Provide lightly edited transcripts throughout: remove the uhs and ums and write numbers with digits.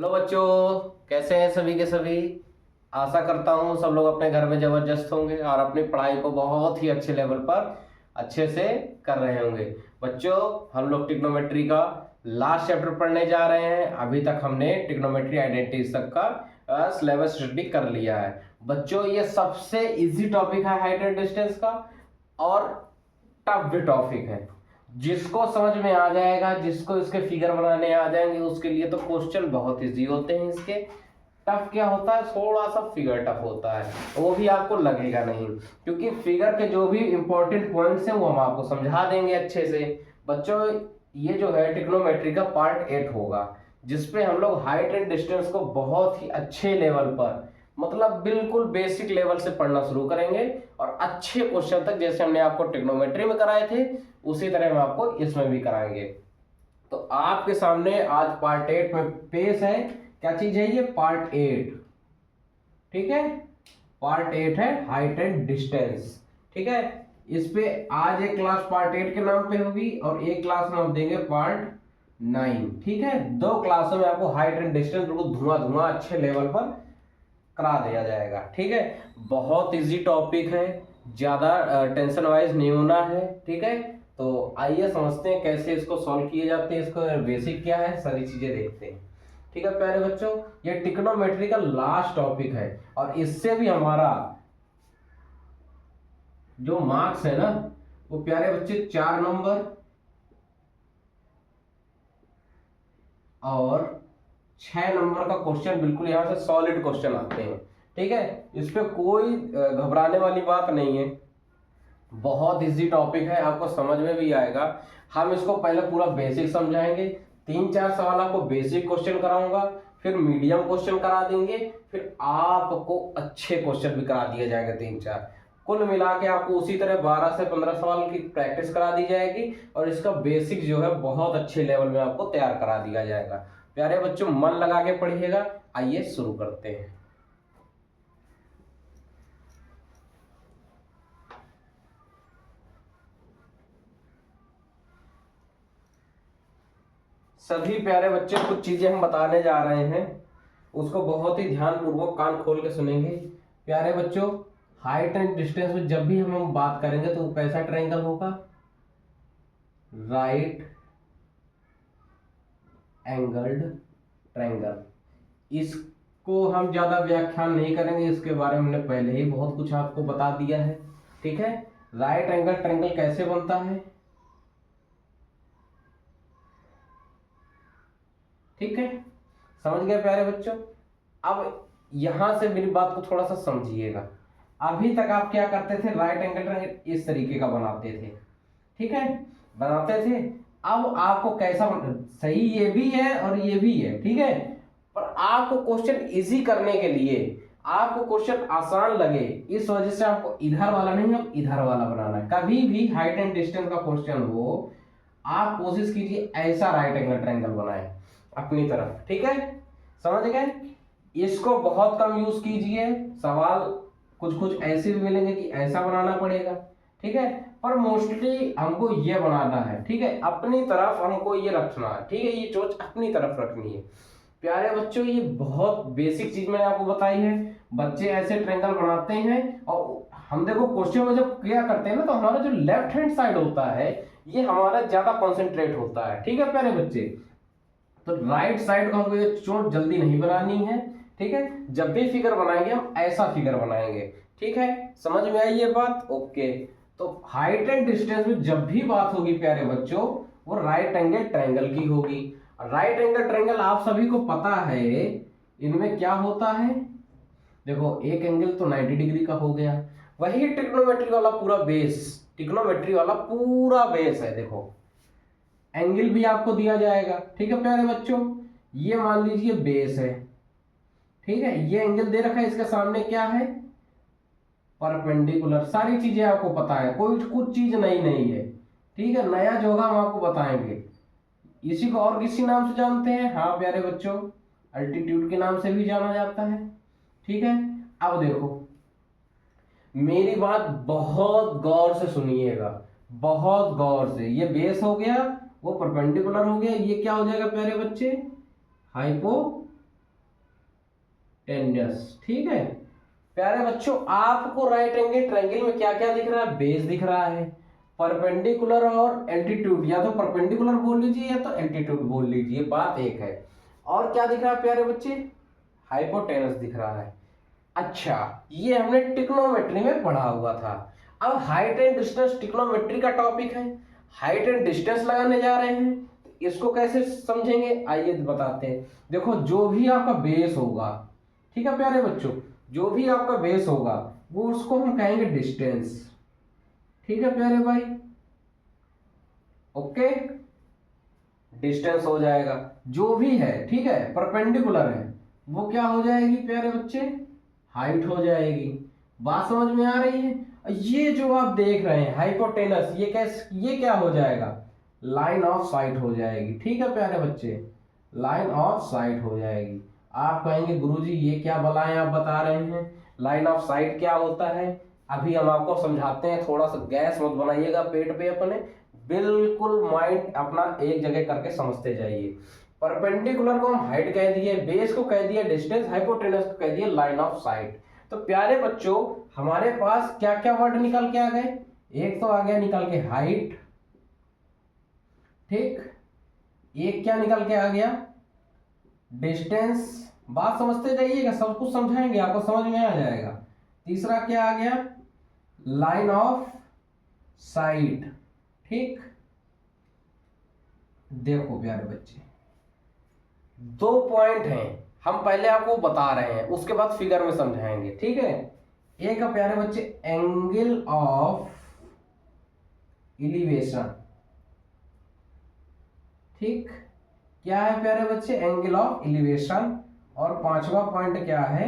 Hello बच्चों, कैसे हैं सभी के सभी। आशा करता हूँ सब लोग अपने घर में जबरदस्त होंगे और अपनी पढ़ाई को बहुत ही अच्छे लेवल पर अच्छे से कर रहे होंगे। बच्चों, हम लोग ट्रिग्नोमेट्री का लास्ट चैप्टर पढ़ने जा रहे हैं। अभी तक हमने ट्रिग्नोमेट्री आइडेंटिटीज तक का सिलेबस स्टडी कर लिया है। बच्चों, ये सबसे इजी टॉपिक है हाइट एंड डिस्टेंस का, और टफ भी टॉपिक है। जिसको समझ में आ जाएगा, जिसको इसके फिगर बनाने आ जाएंगे, उसके लिए तो क्वेश्चन बहुत इजी होते हैं। इसके टफ क्या होता है, थोड़ा सा फिगर टफ होता है, वो भी आपको लगेगा नहीं, क्योंकि फिगर के जो भी इंपॉर्टेंट पॉइंट्स हैं वो हम आपको समझा देंगे अच्छे से। बच्चों, ये जो है ट्रिग्नोमेट्री का पार्ट 8 होगा, जिसपे हम लोग हाइट एंड डिस्टेंस को बहुत ही अच्छे लेवल पर, मतलब बिल्कुल बेसिक लेवल से पढ़ना शुरू करेंगे, और अच्छे क्वेश्चन तक, जैसे हमने आपको ट्रिग्नोमेट्री में कराए थे उसी तरह हम आपको इसमें भी कराएंगे। तो आपके सामने आज पार्ट 8 में पेश है। क्या चीज है ये? पार्ट 8। ठीक है, पार्ट 8 है हाइट एंड डिस्टेंस। ठीक है, इस पे आज एक क्लास पार्ट 8 के नाम पे होगी और एक क्लास में हम देंगे पार्ट 9। ठीक है, 2 क्लासों में आपको हाइट एंड डिस्टेंस बिल्कुल धुआं धुआं अच्छे लेवल पर करा दिया जाएगा। ठीक है, बहुत इजी टॉपिक है, ज्यादा टेंशन वाइज नहीं होना है। ठीक है, तो आइए समझते हैं कैसे इसको सॉल्व किए जाते हैं, इसको बेसिक क्या है, सारी चीजें देखते हैं। ठीक है प्यारे बच्चों, ये ट्रिग्नोमेट्री का लास्ट टॉपिक है, और इससे भी हमारा जो मार्क्स है ना, वो प्यारे बच्चे 4 नंबर और 6 नंबर का क्वेश्चन बिल्कुल यहां से सॉलिड क्वेश्चन आते हैं। ठीक है, इस पे कोई घबराने वाली बात नहीं है, बहुत इजी टॉपिक है, आपको समझ में भी आएगा। हम इसको पहले पूरा बेसिक समझाएंगे, 3-4 सवाल आपको बेसिक क्वेश्चन कराऊंगा, फिर मीडियम क्वेश्चन करा देंगे, फिर आपको अच्छे क्वेश्चन भी करा दिया जाएगा 3-4। कुल मिला के आपको उसी तरह 12 से 15 सवाल की प्रैक्टिस करा दी जाएगी, और इसका बेसिक जो है बहुत अच्छे लेवल में आपको तैयार करा दिया जाएगा। प्यारे बच्चों, मन लगा के पढ़िएगा। आइए शुरू करते हैं। सभी प्यारे बच्चे, कुछ चीजें हम बताने जा रहे हैं, उसको बहुत ही ध्यान पूर्वक कान खोल के सुनेंगे। प्यारे बच्चों, हाइट एंड डिस्टेंस में जब भी हम बात करेंगे तो कैसा ट्रायंगल होगा? Right angled triangle. इसको हम ज्यादा व्याख्यान नहीं करेंगे, इसके बारे में हमने पहले ही बहुत कुछ आपको बता दिया है। ठीक है, राइट एंगल ट्रायंगल कैसे बनता है? ठीक है, समझ गए प्यारे बच्चों? अब यहां से मेरी बात को थोड़ा सा समझिएगा। अभी तक आप क्या करते थे? राइट एंगल ट्रायंगल इस तरीके का बनाते थे। ठीक है, बनाते थे। अब आपको कैसा सही ये भी है और ये भी है। ठीक है, पर आपको क्वेश्चन इजी करने के लिए, आपको क्वेश्चन आसान लगे, इस वजह से आपको इधर वाला नहीं, अब इधर वाला बनाना है। कभी भी हाइट एंड डिस्टेंस का क्वेश्चन हो, आप कोशिश कीजिए ऐसा राइट एंगल ट्रायंगल बनाए अपनी तरफ। ठीक है, समझ गए? इसको बहुत कम यूज कीजिए, सवाल कुछ कुछ ऐसे भी मिलेंगे कि ऐसा बनाना पड़ेगा। ठीक है, पर मोस्टली हमको ये बनाना है। ठीक है, अपनी तरफ हमको ये रखना है। ठीक है, ये सोच अपनी तरफ रखनी है। प्यारे बच्चों, ये बहुत बेसिक चीज मैंने आपको बताई है। बच्चे ऐसे ट्रायंगल बनाते हैं, और हम देखो क्वेश्चन में जब क्या करते हैं ना, तो हमारा जो लेफ्ट हैंड साइड होता है ये हमारा ज्यादा कॉन्सेंट्रेट होता है। ठीक है प्यारे बच्चे, तो राइट साइड को हमको ये चोट जल्दी नहीं बनानी है। ठीक है, जब भी फिगर बनाएंगे हम ऐसा फिगर बनाएंगे। ठीक है, समझ में आई ये बात? ओके, तो हाइट एंड डिस्टेंस में जब भी बात होगी प्यारे बच्चों, वो राइट एंगल ट्रायंगल की होगी। राइट एंगल ट्रायंगल आप सभी को पता है इनमें क्या होता है। देखो, एक एंगल तो 90 डिग्री का हो गया, वही ट्रिग्नोमेट्री वाला पूरा बेस, ट्रिग्नोमेट्री वाला पूरा बेस है। देखो, एंगल भी आपको दिया जाएगा। ठीक है प्यारे बच्चों, ये मान लीजिए बेस है। ठीक है, ये एंगल दे रखा है, इसके सामने क्या है? परपेंडिकुलर। सारी चीजें आपको पता है, कोई कुछ चीज नई नहीं है। ठीक है, नया जो होगा हम आपको बताएंगे। इसी को और किसी नाम से जानते हैं? हाँ प्यारे बच्चों, अल्टीट्यूड के नाम से भी जाना जाता है। ठीक है, अब देखो, मेरी बात बहुत गौर से सुनिएगा, बहुत गौर से। ये बेस हो गया, वो परपेंडिकुलर हो गया, ये क्या हो जाएगा प्यारे बच्चे? हाइपो टेन्यस। ठीक है प्यारे बच्चों, आपको राइट एंगल ट्रायंगल में क्या क्या दिख रहा है? बेस दिख रहा है, परपेंडिकुलर और एल्टीट्यूड, या तो परपेंडिकुलर बोल लीजिए या तो एल्टीट्यूड बोल लीजिए, बात एक है। और क्या दिख रहा है प्यारे बच्चे? हाइपोटेनस दिख रहा है। अच्छा, ये हमने ट्रिग्नोमेट्री में पढ़ा हुआ था। अब हाइट एंड डिस्टेंस ट्रिग्नोमेट्री का टॉपिक है, हाइट एंड डिस्टेंस लगाने जा रहे हैं, तो इसको कैसे समझेंगे आइए बताते हैं। देखो जो भी आपका बेस होगा, ठीक है प्यारे बच्चों, जो भी आपका बेस होगा वो उसको हम कहेंगे डिस्टेंस। ठीक है प्यारे भाई, ओके, डिस्टेंस हो जाएगा। जो भी है ठीक है परपेंडिकुलर है वो क्या हो जाएगी प्यारे बच्चे? हाइट हो जाएगी। बात समझ में आ रही है? ये जो आप देख रहे हैं हाइपोटेनस, ये क्या हो जाएगा? लाइन ऑफ साइट हो जाएगी। ठीक है प्यारे बच्चे, लाइन ऑफ साइट हो जाएगी। आप कहेंगे गुरुजी ये क्या बलाएं आप बता रहे हैं, लाइन ऑफ साइट क्या होता है? अभी हम आपको समझाते हैं, थोड़ा सा गैस मत बनाइएगा पेट पे अपने, बिल्कुल माइंड अपना एक जगह करके समझते जाइए। परपेंडिकुलर को हम हाइट कह दिए, बेस को कह दिया डिस्टेंस, हाइपोटेनस को कह दिया लाइन ऑफ साइट। तो प्यारे बच्चों हमारे पास क्या क्या वर्ड निकल के आ गए? एक तो आ गया निकल के हाइट, ठीक, एक क्या निकल के आ गया? डिस्टेंस। बात समझते जाइएगा, सब कुछ समझाएंगे आपको, समझ में आ जाएगा। तीसरा क्या आ गया? Line of site. ठीक, देखो प्यारे बच्चे दो पॉइंट हैं, हम पहले आपको बता रहे हैं उसके बाद फिगर में समझाएंगे। ठीक है, एक है प्यारे बच्चे एंगल ऑफ एलिवेशन। ठीक, क्या है प्यारे बच्चे? Angle of elevation. और पांचवा पॉइंट क्या है?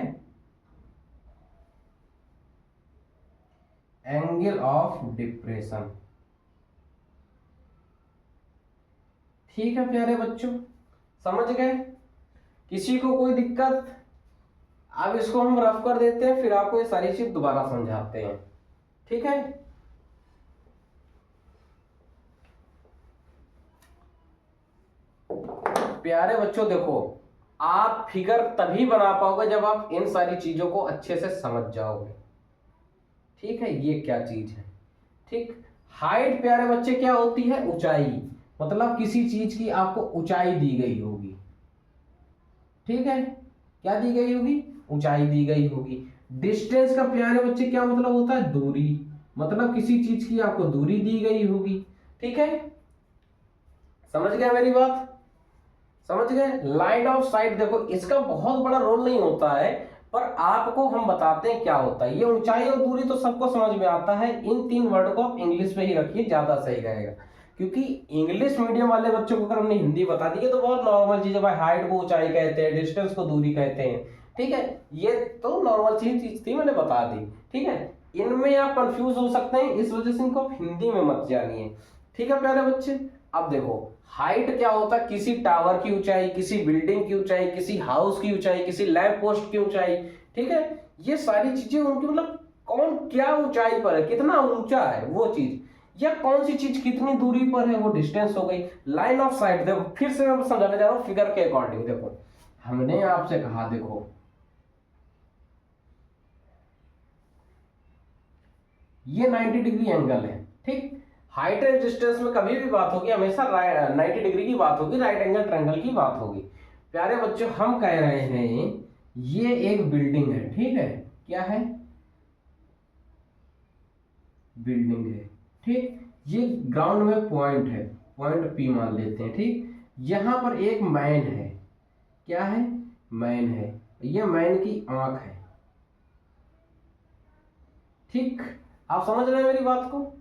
Angle of depression. ठीक है प्यारे बच्चों, समझ गए? किसी को कोई दिक्कत? अब इसको हम रफ कर देते हैं, फिर आपको ये सारी चीज दोबारा समझाते हैं। ठीक है, प्यारे बच्चों देखो, आप फिगर तभी बना पाओगे जब आप इन सारी चीजों को अच्छे से समझ जाओगे। ठीक है, ये क्या चीज है? ठीक, हाइट प्यारे बच्चे क्या होती है? ऊंचाई, मतलब किसी चीज की आपको ऊंचाई दी गई होगी। ठीक है, क्या दी गई होगी? ऊंचाई दी गई होगी। डिस्टेंस का प्यारे बच्चे क्या मतलब होता है? दूरी, मतलब किसी चीज की आपको दूरी दी गई होगी। ठीक है, समझ गया मेरी बात? समझ गए? लाइन ऑफ साइट देखो इसका बहुत बड़ा रोल नहीं होता है, पर आपको हम बताते हैं क्या होता है। ये ऊंचाई और दूरी तो सबको समझ में आता है, इन तीन वर्ड को आप इंग्लिश में ही रखिए, ज्यादा सही रहेगा। क्योंकि इंग्लिश मीडियम वाले बच्चों को अगर हमने हिंदी बता दी तो बहुत नॉर्मल चीज है भाई, हाइट को ऊंचाई कहते हैं, डिस्टेंस को दूरी कहते हैं। ठीक है, ये तो नॉर्मल चीज थी, मैंने बता दी। ठीक है, इनमें आप कंफ्यूज हो सकते हैं, इस वजह से इनको आप हिंदी में मत जानिए। ठीक है प्यारे बच्चे, अब देखो हाइट क्या होता है? किसी टावर की ऊंचाई, किसी बिल्डिंग की ऊंचाई, किसी हाउस की ऊंचाई, किसी लैंप पोस्ट की ऊंचाई। ठीक है, ये सारी चीजें उनकी मतलब कौन क्या ऊंचाई पर है, कितना ऊंचा है वो चीज, या कौन सी चीज कितनी दूरी पर है, वो डिस्टेंस हो गई। लाइन ऑफ साइट देखो, फिर से मैं समझाने जा रहा हूं फिगर के अकॉर्डिंग। देखो हमने आपसे कहा, देखो ये 90 डिग्री एंगल है। ठीक, हाइट एंड डिस्टेंस में कभी भी बात होगी हमेशा 90 डिग्री की बात होगी, राइट एंगल ट्रायंगल की बात होगी। प्यारे बच्चों हम कह रहे हैं ये एक बिल्डिंग है। ठीक है, क्या है? बिल्डिंग है। ठीक, ये ग्राउंड में पॉइंट है, पॉइंट पी मान लेते हैं। ठीक, यहां पर एक मैन है, क्या है? मैन है, ये मैन की आंख है। ठीक, आप समझ रहे हैं मेरी बात को?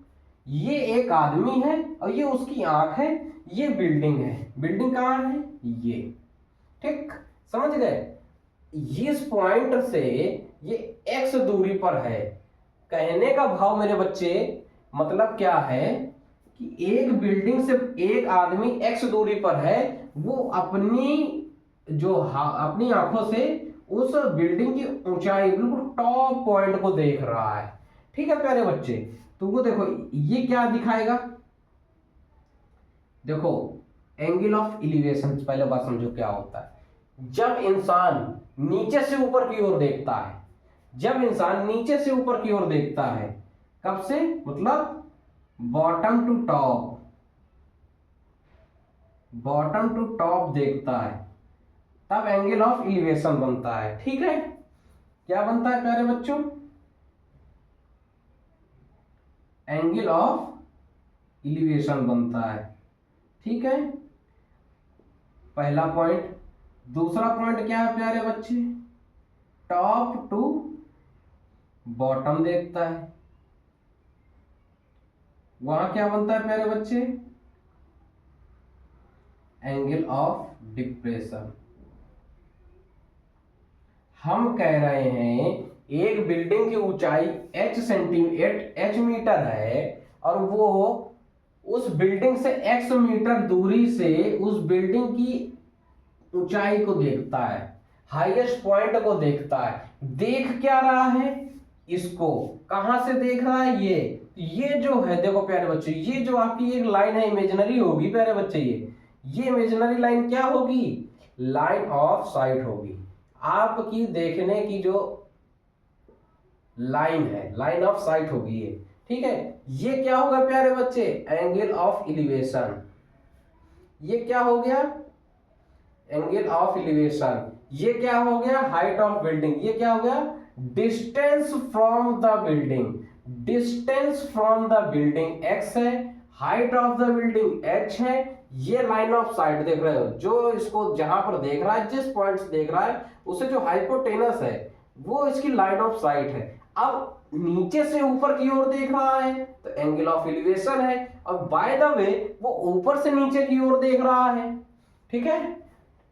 ये एक आदमी है और ये उसकी आंख है, ये बिल्डिंग है। बिल्डिंग कहाँ है? ये। ठीक, समझ गए? इस पॉइंट से ये एक्स दूरी पर है। कहने का भाव मेरे बच्चे मतलब क्या है कि एक बिल्डिंग से एक आदमी एक्स दूरी पर है, वो अपनी अपनी आंखों से उस बिल्डिंग की ऊंचाई बिल्कुल टॉप पॉइंट को देख रहा है। ठीक है प्यारे बच्चे, तो वो देखो ये क्या दिखाएगा? देखो एंगल ऑफ एलिवेशन, पहले बात समझो क्या होता है। जब इंसान नीचे से ऊपर की ओर देखता है। जब इंसान नीचे से ऊपर की ओर देखता है, कब से, मतलब bottom to top, bottom to top देखता है, तब एंगल ऑफ इलिवेशन बनता है। ठीक है, क्या बनता है प्यारे बच्चों, एंगल ऑफ इलिवेशन बनता है। ठीक है, पहला पॉइंट। दूसरा पॉइंट क्या है प्यारे बच्चे, टॉप टू बॉटम देखता है, वहां क्या बनता है प्यारे बच्चे, एंगल ऑफ डिप्रेशन। हम कह रहे हैं एक बिल्डिंग की ऊंचाई h मीटर है और वो उस बिल्डिंग से x मीटर दूरी से उस बिल्डिंग की ऊंचाई को देखता है, हाईएस्ट पॉइंट को देखता है। देख क्या रहा है, इसको कहां से देख रहा है, ये जो है देखो प्यारे बच्चे, ये जो आपकी एक लाइन है इमेजिनरी होगी प्यारे बच्चे, ये इमेजिनरी लाइन क्या होगी, लाइन ऑफ साइट होगी। आपकी देखने की जो लाइन है, लाइन ऑफ साइट होगी ये। ठीक है, ये क्या होगा प्यारे बच्चे, एंगल ऑफ इलिवेशन। ये क्या हो गया, एंगल ऑफ इलिवेशन। ये क्या हो गया, हाइट ऑफ बिल्डिंग। ये क्या हो गया, distance from the building. Distance from the building x है, height of the building h है। ये लाइन ऑफ साइट देख रहे हो, जो इसको जहां पर देख रहा है, जिस पॉइंट से देख रहा है, उसे जो हाइपोटेनस है वो इसकी लाइन ऑफ साइट है। अब नीचे से ऊपर की ओर देख रहा है तो एंगल ऑफ एलिवेशन है, और बाय द वे वो ऊपर से नीचे की ओर देख रहा है। ठीक है,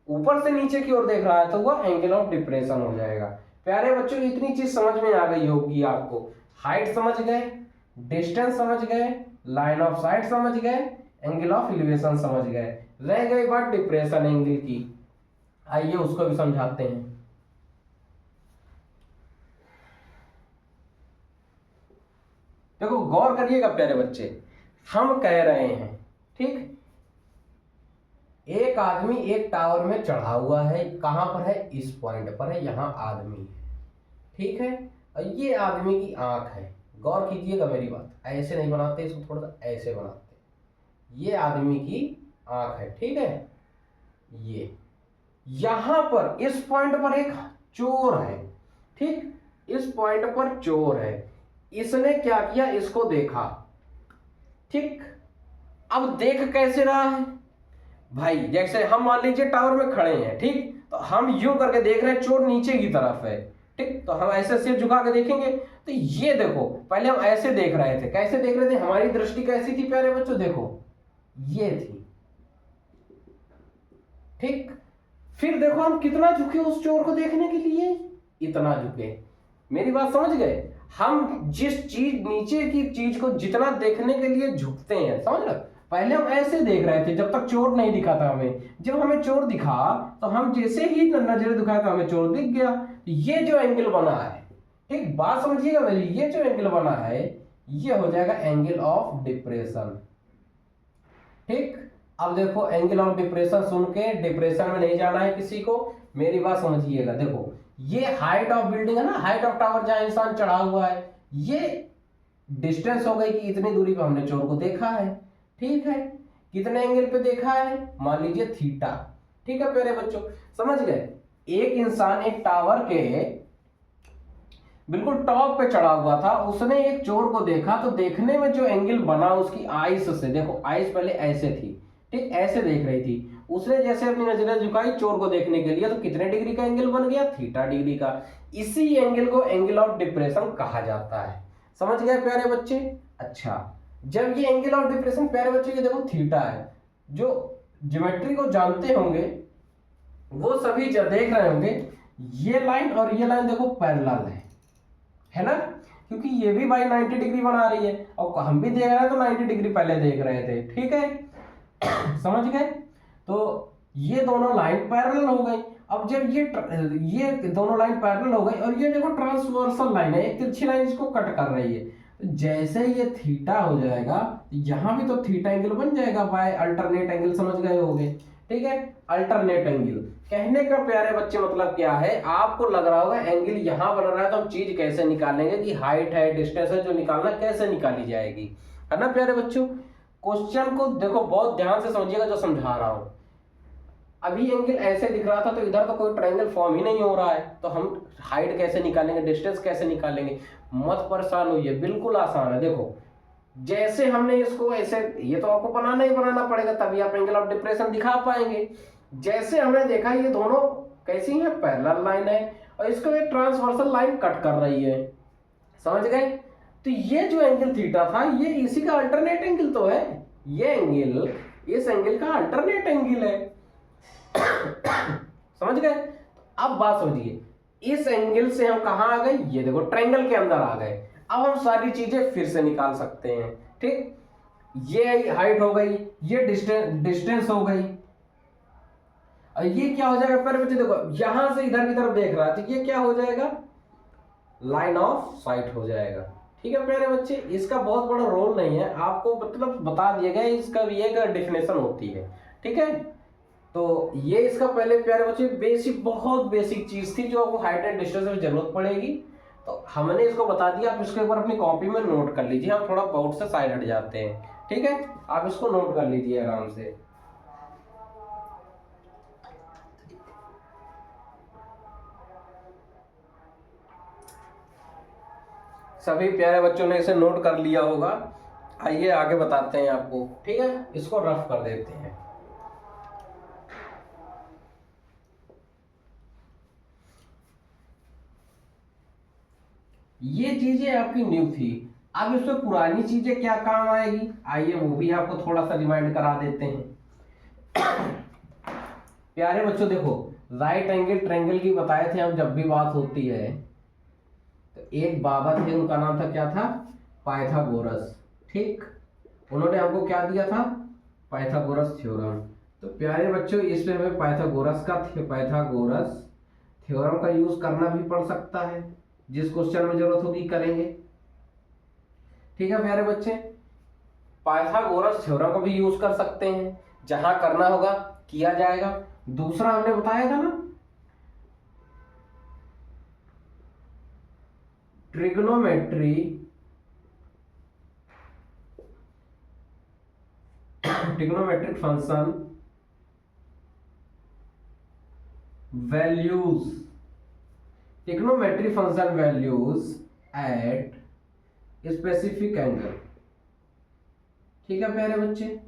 ऊपर से नीचे की ओर देख रहा है तो वो एंगल ऑफ डिप्रेशन हो जाएगा। प्यारे बच्चों, इतनी चीज समझ में आ गई होगी आपको, हाइट समझ गए, डिस्टेंस समझ गए, लाइन ऑफ साइट समझ गए, एंगल ऑफ एलिवेशन समझ गए। रह गई बात डिप्रेशन एंगल की, आइए उसको भी समझाते हैं। देखो गौर करिएगा प्यारे बच्चे, हम कह रहे हैं, ठीक, एक आदमी एक टावर में चढ़ा हुआ है, कहां पर है, इस पॉइंट पर है, यहां आदमी है। ठीक है, और ये आदमी की आंख है। गौर कीजिएगा मेरी बात, ऐसे नहीं बनाते इसको, थोड़ा सा ऐसे बनाते। ये आदमी की आंख है। ठीक है, ये यहां पर इस पॉइंट पर एक चोर है। ठीक, इस पॉइंट पर चोर है, इसने क्या किया, इसको देखा। ठीक, अब देख कैसे रहा है भाई, जैसे हम मान लीजिए टावर में खड़े हैं, ठीक, तो हम यूं करके देख रहे हैं, चोर नीचे की तरफ है। ठीक, तो हम ऐसे सिर झुका के देखेंगे तो ये देखो, पहले हम ऐसे देख रहे थे, कैसे देख रहे थे, हमारी दृष्टि कैसी थी प्यारे बच्चों, देखो ये थी। ठीक, फिर देखो हम कितना झुके उस चोर को देखने के लिए, इतना झुके। मेरी बात समझ गए, हम जिस चीज, नीचे की चीज को जितना देखने के लिए झुकते हैं, समझ रहे, पहले हम ऐसे देख रहे थे जब तक चोर नहीं दिखा था हमें। जब हमें चोर दिखा तो हम जैसे ही नजर दिखाया तो हमें चोर दिख गया। ये जो एंगल बना है, ठीक, बात समझिएगा मेरी, ये जो एंगल बना है ये हो जाएगा एंगल ऑफ डिप्रेशन। ठीक, अब देखो एंगल ऑफ डिप्रेशन सुन के डिप्रेशन में नहीं जाना है किसी को, मेरी बात समझिएगा। देखो ये हाइट ऑफ बिल्डिंग है ना, हाइट ऑफ टावर जहां इंसान चढ़ा हुआ है, ये डिस्टेंस हो गई कि इतनी दूरी पे हमने चोर को देखा है। ठीक है, कितने एंगल पे देखा है, मान लीजिए थीटा। ठीक है प्यारे बच्चों, समझ गए, एक इंसान एक टावर के बिल्कुल टॉप पे चढ़ा हुआ था, उसने एक चोर को देखा, तो देखने में जो एंगल बना उसकी आइस से, देखो आइस पहले ऐसे थी, ठीक, ऐसे देख रही थी, उसने जैसे अपनी नजरें झुकाई चोर को देखने के लिए, तो कितने डिग्री का एंगल बन गया, थीटा डिग्री का। इसी एंगल को एंगल ऑफ डिप्रेशन कहा जाता है। समझ गए प्यारे बच्चे। अच्छा, जब ये एंगल ऑफ डिप्रेशन प्यारे बच्चे, ये देखो थीटा है, जो ज्योमेट्री को जानते होंगे वो सभी जब देख रहे होंगे, ये लाइन और ये लाइन देखो पैरेलल है ना, क्योंकि ये भी भाई 90 डिग्री बना रही है, और हम भी देख रहे हैं तो 90 डिग्री पहले देख रहे थे। ठीक है, समझ गए, तो ये दोनों लाइन पैरेलल हो गई। अब जब ये दोनों लाइन पैरेलल हो गई और ये देखो ट्रांसवर्सल लाइन है, एक तिरछी लाइन इसको कट कर रही है, तो जैसे ये थीटा हो जाएगा, यहां भी तो थीटा एंगल बन जाएगा बाय अल्टरनेट एंगल, समझ गए होगे। ठीक है, अल्टरनेट एंगल। कहने का प्यारे बच्चे मतलब क्या है, आपको लग रहा होगा एंगल यहाँ बन रहा है तो हम चीज कैसे निकालेंगे कि हाइट है डिस्टेंस है जो निकालना कैसे निकाली जाएगी, है ना प्यारे बच्चों। क्वेश्चन को देखो बहुत ध्यान से समझिएगा जो समझा रहा हूं। अभी एंगल ऐसे दिख रहा था तो इधर तो कोई ट्रायंगल फॉर्म ही नहीं हो रहा है, तो हम हाइट कैसे निकालेंगे डिस्टेंस कैसे निकालेंगे। मत परेशान होइए, बिल्कुल आसान है। देखो जैसे हमने इसको ऐसे, ये तो आपको बनाना ही बनाना पड़ेगा तभी आप एंगल ऑफ डिप्रेशन दिखा पाएंगे। जैसे हमने देखा ये दोनों कैसी है, पैरेलल लाइन है और इसको एक ट्रांसवर्सल लाइन कट कर रही है, समझ गए। तो ये जो एंगल थीटा था ये इसी का अल्टरनेट एंगल तो है, ये एंगल इस एंगल का अल्टरनेट एंगल है। समझ गए। अब बात समझिए, इस एंगल से हम कहां आ गए, ये देखो ट्रायंगल के अंदर आ गए। अब हम सारी चीजें फिर से निकाल सकते हैं, ठीक। ये हाइट हो गई, ये डिस्टेंस हो गई, और ये क्या हो जाएगा प्यारे बच्चे, देखो यहां से इधर की तरफ देख रहा है तो ये क्या हो जाएगा, लाइन ऑफ साइट हो जाएगा। ठीक है प्यारे बच्चे, इसका बहुत बड़ा रोल नहीं है, आपको मतलब बता दिया गया इसका भी एक डेफिनेशन होती है, ठीक है। तो ये इसका पहले प्यारे बच्चे बेसिक, बहुत बेसिक चीज थी जो आपको हाइट एंड डिस्टेंस में जरूरत पड़ेगी, तो हमने इसको बता दिया। आप इसके ऊपर अपनी कॉपी में नोट कर लीजिए, हम थोड़ा बोर्ड से साइड हट जाते हैं, ठीक है। आप इसको नोट कर लीजिए आराम से। सभी प्यारे बच्चों ने इसे नोट कर लिया होगा। आइए आगे बताते हैं आपको, ठीक है। इसको रफ कर देते हैं। ये चीजें आपकी न्यू थी, अब इसमें पुरानी चीजें क्या काम आएगी, आइए वो भी आपको थोड़ा सा रिमाइंड करा देते हैं। प्यारे बच्चों देखो, राइट एंगल ट्रायंगल की बताए थे हम, जब भी बात होती है तो एक बाबा थे, उनका नाम था क्या था, पाइथागोरस, ठीक। उन्होंने हमको क्या दिया था, पाइथागोरस थ्योरम। तो प्यारे बच्चों इसमें हमें पाइथागोरस थ्योरम का यूज करना भी पड़ सकता है, जिस क्वेश्चन में जरूरत होगी करेंगे, ठीक है प्यारे बच्चे। पाइथागोरस थ्योरम का भी यूज कर सकते हैं, जहां करना होगा किया जाएगा। दूसरा हमने बताया था ना, trigonometry trigonometric function values, trigonometry function values at specific angle, ठीक है प्यारे बच्चे।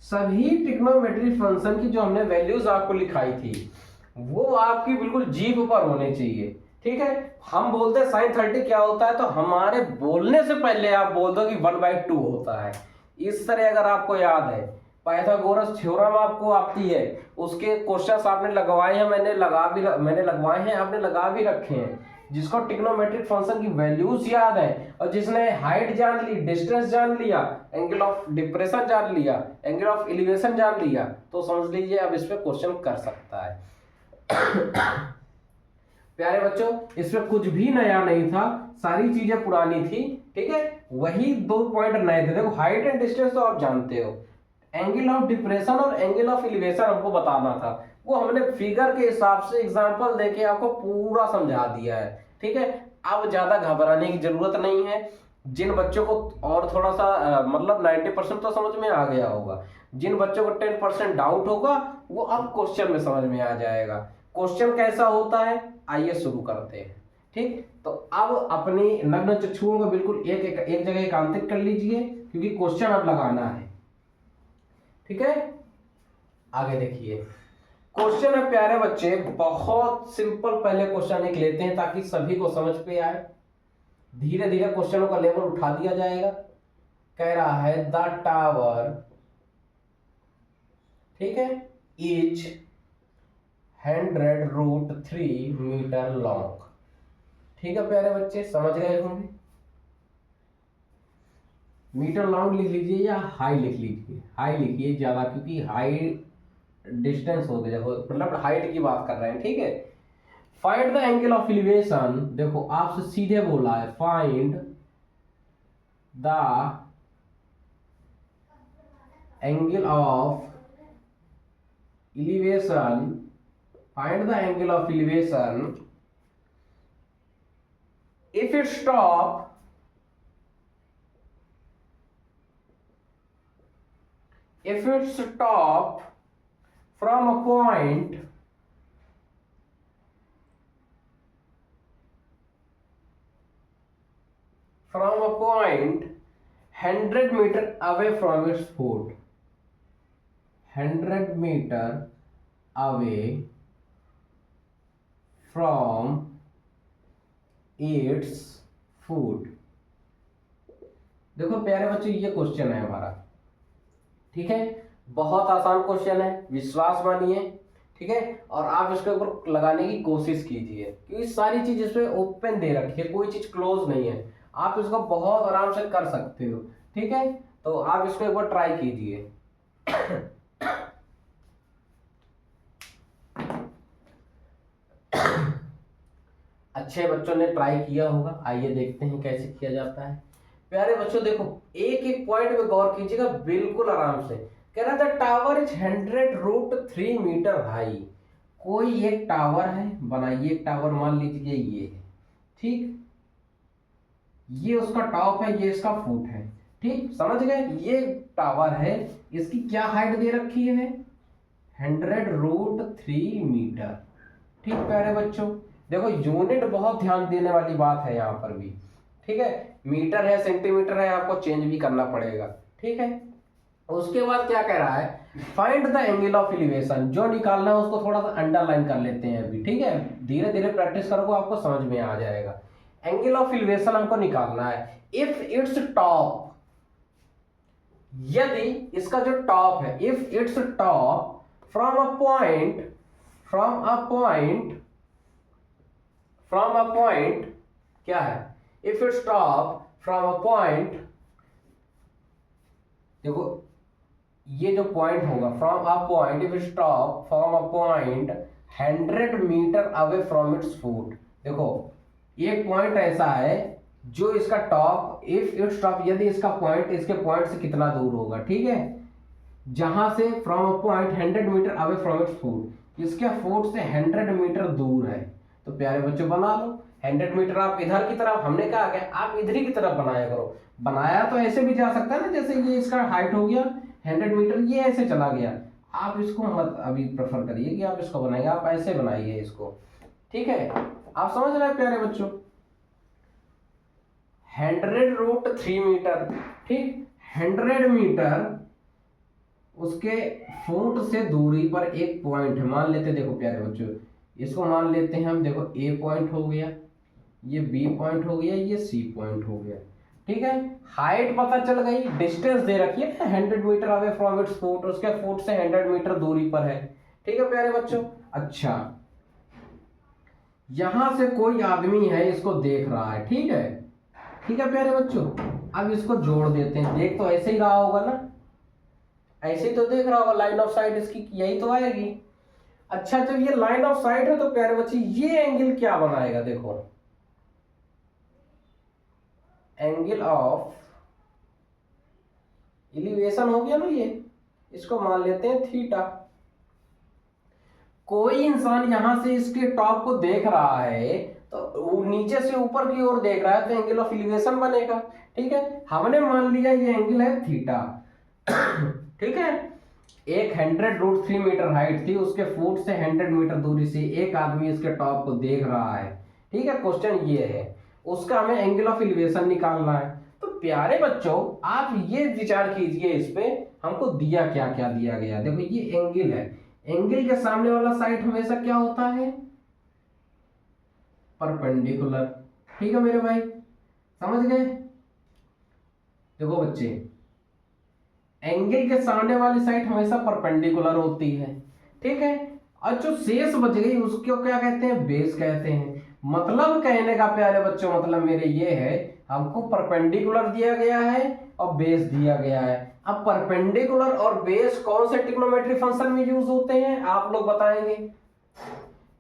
सभी ट्रिग्नोमेट्री फंक्शन की जो हमने वैल्यूज आपको लिखाई थी वो आपकी बिल्कुल जीभ पर होने चाहिए, ठीक है। हम बोलते हैं साइन 30 क्या होता है, तो हमारे बोलने से पहले आप बोल दो कि 1/2 होता है। इस तरह अगर आपको याद है, पाइथागोरस थ्योरम आपको आती है, उसके क्वेश्चंस आपने लगवाए हैं, मैंने लगवाए हैं, आपने लगा भी रखे हैं। जिसको ट्रिग्नोमेट्रिक फंक्शन की वैल्यूज याद है और जिसने हाइट जान ली, डिस्टेंस जान लिया, एंगल ऑफ डिप्रेशन जान लिया, एंगल ऑफ एलिवेशन जान लिया, तो समझ लीजिए अब इस पे क्वेश्चन कर सकता है। प्यारे बच्चों इसमें कुछ भी नया नहीं था, सारी चीजें पुरानी थी, ठीक है। वही 2 पॉइंट नए थे। देखो हाइट एंड डिस्टेंस तो आप जानते हो, एंगल ऑफ डिप्रेशन और एंगल ऑफ एलिवेशन हमको बताना था, वो हमने फिगर के हिसाब से एग्जांपल देके आपको पूरा समझा दिया है, ठीक है। अब ज्यादा घबराने की जरूरत नहीं है। जिन बच्चों को और थोड़ा सा मतलब 90% तो समझ में आ गया होगा, जिन बच्चों को 10% डाउट होगा वो अब क्वेश्चन में समझ में आ जाएगा। क्वेश्चन कैसा होता है आइए शुरू करते हैं, ठीक। तो अब अपनी नग्न चक्षुओं को बिल्कुल एक जगह एकांतित कर लीजिए, क्योंकि क्वेश्चन अब लगाना है, ठीक है। आगे देखिए, क्वेश्चन है प्यारे बच्चे बहुत सिंपल। पहले क्वेश्चन एक लेते हैं ताकि सभी को समझ पे आए, धीरे धीरे क्वेश्चनों का लेवल उठा दिया जाएगा। कह रहा है द टावर, ठीक है, इज 100√3 मीटर लॉन्ग, ठीक है प्यारे बच्चे समझ गए होंगे। मीटर लॉन्ग लिख लीजिए या हाई लिख लीजिए, हाई लिखिए ज्यादा, क्योंकि हाई डिस्टेंस हो गया, मतलब हाइट की बात कर रहे हैं, ठीक है। Find the angle of elevation, देखो आपसे सीधे बोला है find the angle of elevation, find the angle of elevation if it stop from a point from a point 100 meter away from its foot, 100 meter away from its foot। देखो प्यारे बच्चों, ये question है हमारा, ठीक है, बहुत आसान क्वेश्चन है, विश्वास मानिए, ठीक है, और आप इसके ऊपर लगाने की कोशिश कीजिए क्योंकि सारी चीज इसमें ओपन दे रखी है, कोई चीज क्लोज नहीं है, आप इसको बहुत आराम से कर सकते हो, ठीक है, तो आप इसको एक बार ट्राई कीजिए। अच्छे बच्चों ने ट्राई किया होगा, आइए देखते हैं कैसे किया जाता है। प्यारे बच्चों देखो, एक एक पॉइंट पे गौर कीजिएगा बिल्कुल आराम से। कह रहा था टावर इज 100√3 मीटर हाई। कोई एक टावर है, बनाइए एक टावर, मान लीजिए ये है, ठीक, ये उसका टॉप है, ये इसका फुट है, ठीक, समझ गए, ये टावर है, इसकी क्या हाइट दे रखी है 100√3 मीटर, ठीक। प्यारे बच्चों देखो, यूनिट बहुत ध्यान देने वाली बात है यहाँ पर भी, ठीक है, मीटर है, सेंटीमीटर है, आपको चेंज भी करना पड़ेगा, ठीक है। उसके बाद क्या कह रहा है, find the angle of elevation, जो निकालना है उसको थोड़ा सा अंडरलाइन कर लेते हैं अभी, ठीक है, धीरे धीरे प्रैक्टिस करोगे आपको समझ में आ जाएगा। एंगल ऑफ एलिवेशन हमको निकालना है। इफ इट्स टॉप, यदि इसका जो टॉप है, if it's top from a point क्या है, if it's top from a point, देखो ये जो पॉइंट होगा, from a point, if it's top from a point 100 metre away from its foot. देखो एक पॉइंट ऐसा है जो इसका टॉप, इफ इट्स टॉप, यदि इसका पॉइंट इसके पॉइंट से कितना दूर होगा, ठीक है, जहां से from a point 100 metre away from its foot, इसके फुट से 100 मीटर दूर है। तो प्यारे बच्चों बना लो 100 मीटर, आप इधर की तरफ, हमने कहा कि आप इधर ही की तरफ बनाया करो। बनाया तो ऐसे भी जा सकता है ना, जैसे ये इसका हाइट हो गया 100 मीटर, ये ऐसे चला गया, आप इसको मत अभी प्रेफर करिए कि आप इसको बनाइए, आप ऐसे बनाइए इसको, ठीक है, आप समझ रहे हैं प्यारे बच्चों। 100√3 मीटर, ठीक, 100 मीटर उसके फुट से दूरी पर एक पॉइंट है, मान लेते, देखो प्यारे बच्चों, इसको मान लेते हैं हम, देखो ए पॉइंट हो गया, ये बी पॉइंट हो गया, ये सी पॉइंट हो गया, ठीक है। हाइट पता चल गई, डिस्टेंस दे रखी है 100 metre away from its foot, उसके फुट से 100 मीटर दूरी पर है, ठीक है प्यारे बच्चों। अच्छा, यहां से कोई आदमी है, इसको देख रहा है, ठीक है, ठीक है प्यारे बच्चों। अब इसको जोड़ देते हैं, देख तो ऐसे ही रहा होगा ना, ऐसे ही तो देख रहा होगा, लाइन ऑफ साइट इसकी यही तो आएगी। अच्छा, जब ये लाइन ऑफ साइट है तो प्यारे बच्चे ये एंगल क्या बनाएगा, देखो एंगल ऑफ एलिवेशन हो गया ना ये, इसको मान लेते हैं थीटा। कोई इंसान यहां से इसके टॉप को देख रहा है तो नीचे से ऊपर की ओर देख रहा है, तो एंगल ऑफ एलिवेशन बनेगा, ठीक है। हमने मान लिया ये एंगल है थीटा, ठीक है। एक 100√3 मीटर हाइट थी, उसके फुट से 100 मीटर दूरी से एक आदमी इसके टॉप को देख रहा है, ठीक है। क्वेश्चन ये है, उसका हमें एंगल ऑफ एलिवेशन निकालना है। तो प्यारे बच्चों आप ये विचार कीजिए, इस पे हमको दिया क्या क्या दिया गया, देखो ये एंगल है, एंगल के सामने वाला साइड हमेशा क्या होता है, परपेंडिकुलर, ठीक है मेरे भाई, समझ गए। देखो बच्चे, एंगल के सामने वाली साइड हमेशा परपेंडिकुलर होती है, ठीक है, और जो शेष बच गई उसको क्या कहते हैं, बेस कहते हैं। मतलब कहने का प्यारे बच्चों मतलब मेरे ये है, हमको परपेंडिकुलर दिया गया है और बेस दिया गया है। अब परपेंडिकुलर और बेस कौन से ट्रिग्नोमेट्री फंक्शन में यूज होते हैं, आप लोग बताएंगे,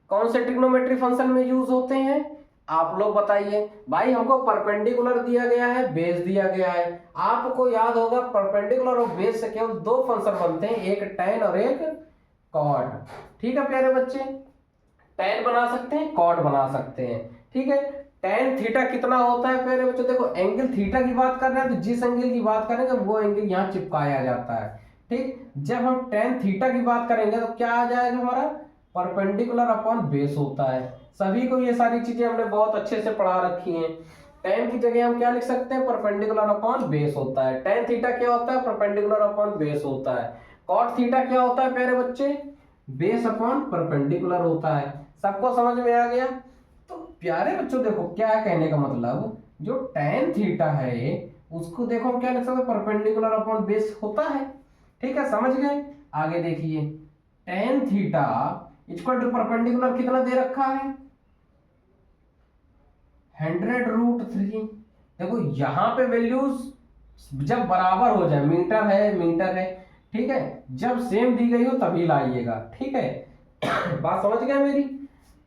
कौन से ट्रिग्नोमेट्री फंक्शन में यूज होते हैं, आप लोग बताइए। भाई हमको परपेंडिकुलर दिया गया है, बेस दिया गया है, आपको याद होगा परपेंडिकुलर और बेस से केवल दो फंक्शन बनते हैं, एक tan और एक कॉट। ठीक है प्यारे बच्चे, tan बना सकते हैं, कॉट बना सकते हैं। ठीक है, tan थीटा कितना होता है प्यारे बच्चों, देखो एंगल थीटा की बात कर रहे हैं तो जिस एंगल की बात करेंगे वो एंगल यहाँ चिपकाया जाता है। ठीक, जब हम tan थीटा की बात करेंगे तो क्या आ जाएगा हमारा, परपेंडिकुलर अपॉन बेस होता है। सभी को ये सारी चीजें हमने बहुत अच्छे से पढ़ा रखी हैं। tan की जगह हम क्या लिख सकते हैं, परपेंडिकुलर अपॉन बेस होता है। tan थीटा क्या होता है, परपेंडिकुलर अपॉन बेस होता है। cot थीटा क्या होता है प्यारे बच्चे, बेस अपॉन परपेंडिकुलर होता है। सबको समझ में आ गया। तो प्यारे बच्चों देखो क्या है कहने का मतलब, जो tan थीटा है उसको देखो हम क्या लिख सकते हैं, परपेंडिकुलर अपॉन बेस होता है। ठीक है, समझ गए। आगे देखिए, tan theta equal to perpendicular कितना दे रखा है, 100√3। देखो यहाँ पे वैल्यूज जब बराबर हो जाए, मीटर है मीटर है, ठीक है, जब सेम दी गई हो तभी लाइएगा। ठीक है बात समझ गए मेरी।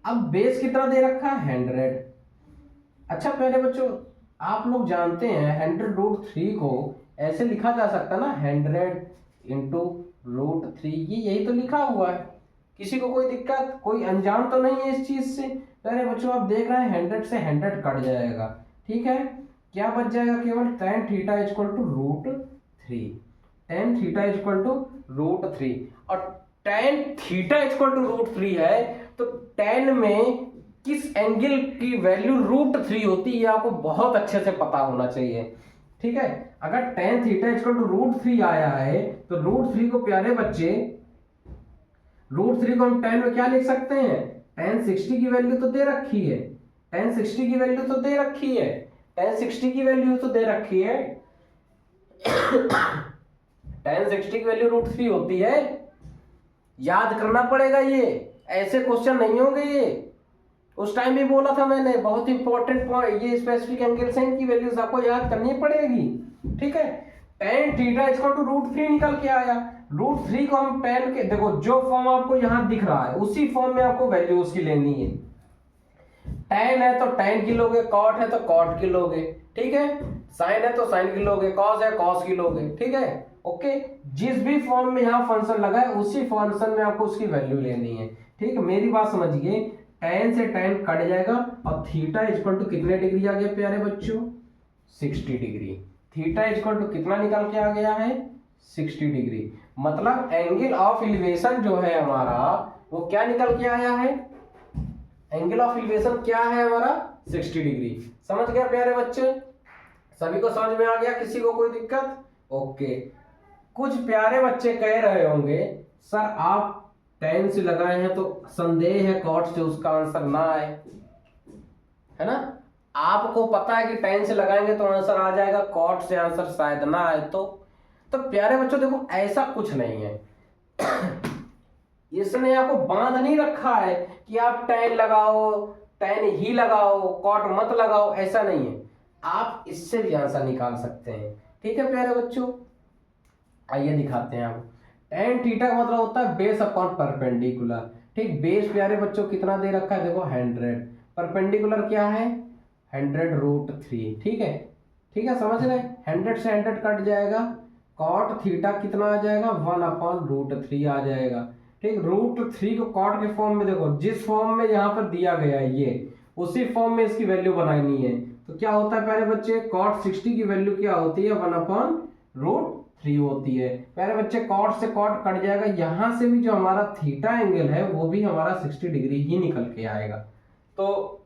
अब बेस कितना दे रखा है, 100। अच्छा प्यारे बच्चों, आप लोग जानते हैं 100√3 को ऐसे लिखा जा सकता है ना, 100 × √3, ये यही तो लिखा हुआ है। किसी को कोई दिक्कत, कोई अनजान तो नहीं है इस चीज से। प्यारे बच्चों आप देख रहे हैं 100 से 100 कट जाएगा। ठीक है, क्या बच जाएगा, केवल tan theta equal to √3, tan theta equal to √3। और tan थीटा इक्वल टू √3 है तो tan में किस एंगल की वैल्यू √3 होती है आपको बहुत अच्छे से पता होना चाहिए। ठीक है, अगर tan थीटा इक्वल टू √3 आया है तो √3 को प्यारे बच्चे, √3 को हम tan में क्या लिख सकते हैं, tan 60 की वैल्यू तो दे रखी है, tan 60 की वैल्यू तो दे रखी है, tan 60 की वैल्यू तो दे रखी है tan 60 की वैल्यू √3 होती है। याद करना पड़ेगा, ये ऐसे क्वेश्चन नहीं होंगे। ये उस टाइम भी बोला था मैंने, बहुत इंपॉर्टेंट पॉइंट, ये स्पेसिफिक एंगल साइन की वैल्यूज आपको याद करनी पड़ेगी। ठीक है, tan थीटा इक्वल टू √3 निकल के आया। √3 को हम tan के, देखो जो फॉर्म आपको यहां दिख रहा है उसी फॉर्म में आपको वैल्यू उसकी लेनी है। tan है तो tan की लोगे, cot है तो cot की लोगे, ठीक है, sin है तो sin की लोगे, cos है cos की लोगे। ठीक है, ओके, जिस भी फॉर्म में यहाँ फंक्शन लगा है उसी फंक्शन में आपको उसकी वैल्यू लेनी है। ठीक है, मेरी बात समझिए, tan से tan कट जाएगा और थीटा इक्वल टू कितने डिग्री आ गया प्यारे बच्चों, 60 डिग्री। थीटा इक्वल टू कितना निकल के आ गया है, 60 डिग्री। मतलब एंगल ऑफ एलिवेशन जो है हमारा वो क्या निकल के आया है, एंगल ऑफ एलिवेशन क्या है हमारा, 60 डिग्री। समझ गया प्यारे बच्चे, सभी को समझ में आ गया, किसी को कोई दिक्कत, ओके। कुछ प्यारे बच्चे कह रहे होंगे सर आप tan से लगाए हैं तो संदेह है cot से उसका आंसर ना आए, है ना। आपको पता है कि tan से लगाएंगे तो आंसर आ जाएगा, cot से आंसर शायद ना आए। तो प्यारे बच्चों देखो ऐसा कुछ नहीं है इसने आपको बांध नहीं रखा है कि आप tan लगाओ, tan ही लगाओ, cot मत लगाओ, ऐसा नहीं है। आप इससे भी आंसर निकाल सकते हैं। ठीक है प्यारे बच्चों, आइए दिखाते हैं आप। tan थीटा का मतलब होता है बेस अपॉन परपेंडिकुलर। ठीक, बेस प्यारे बच्चों कितना दे रखा है, देखो 100, परपेंडिकुलर क्या है 100√3। ठीक है, समझ रहे, 100 से 100 कट जाएगा, cot थीटा कितना आ जाएगा, 1/√3 आ जाएगा। ठीक, √3 को cot के फॉर्म में देखो, जिस फॉर्म में यहाँ पर दिया गया है ये उसी फॉर्म में इसकी वैल्यू बनानी है। तो क्या होता है प्यारे बच्चे, cot 60 की वैल्यू क्या होती है, 1/√3 होती है। प्यारे बच्चे cot से cot कट जाएगा, यहां से भी जो हमारा थीटा एंगल है वो भी हमारा 60 डिग्री ही निकल के आएगा। तो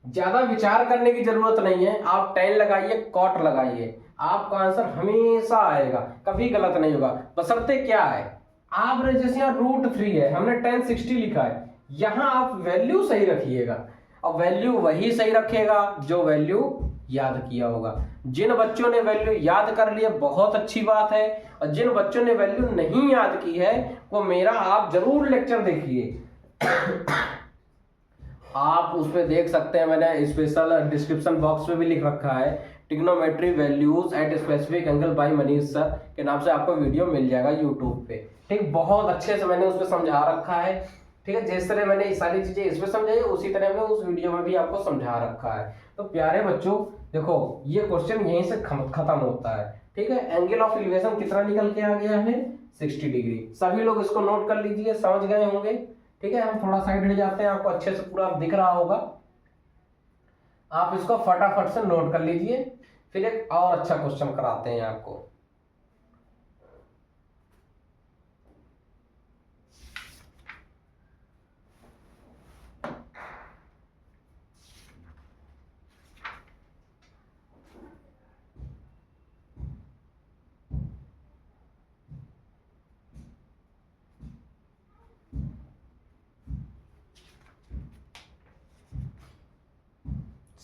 ज्यादा विचार करने की जरूरत नहीं है, आप tan लगाइए cot लगाइए, आपका आंसर हमेशा आएगा, कभी गलत नहीं होगा। बशर्ते क्या है, आप जैसे यहाँ √3 है, हमने tan 60 लिखा है, यहाँ आप वैल्यू सही रखिएगा और वैल्यू वही सही रखेगा जो वैल्यू याद किया होगा। जिन बच्चों ने वैल्यू याद कर लिया बहुत अच्छी बात है, और जिन बच्चों ने वैल्यू नहीं याद की है वो मेरा आप जरूर लेक्चर देखिए आप उसमें देख सकते हैं, मैंने स्पेशल डिस्क्रिप्शन बॉक्स में भी लिख रखा है, trigonometry values at specific angle by Manish sir के नाम से आपको वीडियो मिल जाएगा यूट्यूब पे। ठीक, बहुत अच्छे से मैंने उसमें समझा रखा है। ठीक है, जिस तरह मैंने ये सारी चीजें इसमें समझाई उसी तरह मैं उस वीडियो में भी आपको समझा रखा है। तो प्यारे बच्चों देखो ये क्वेश्चन यहीं से खत्म होता है। ठीक है, एंगल ऑफ एलिवेशन कितना निकल के आ गया है, 60 डिग्री। सभी लोग इसको नोट कर लीजिए, समझ गए होंगे। ठीक है, हम थोड़ा साइड हट जाते हैं, आपको अच्छे से पूरा दिख रहा होगा। आप इसको फटाफट से नोट कर लीजिए, फिर एक और अच्छा क्वेश्चन कराते हैं आपको।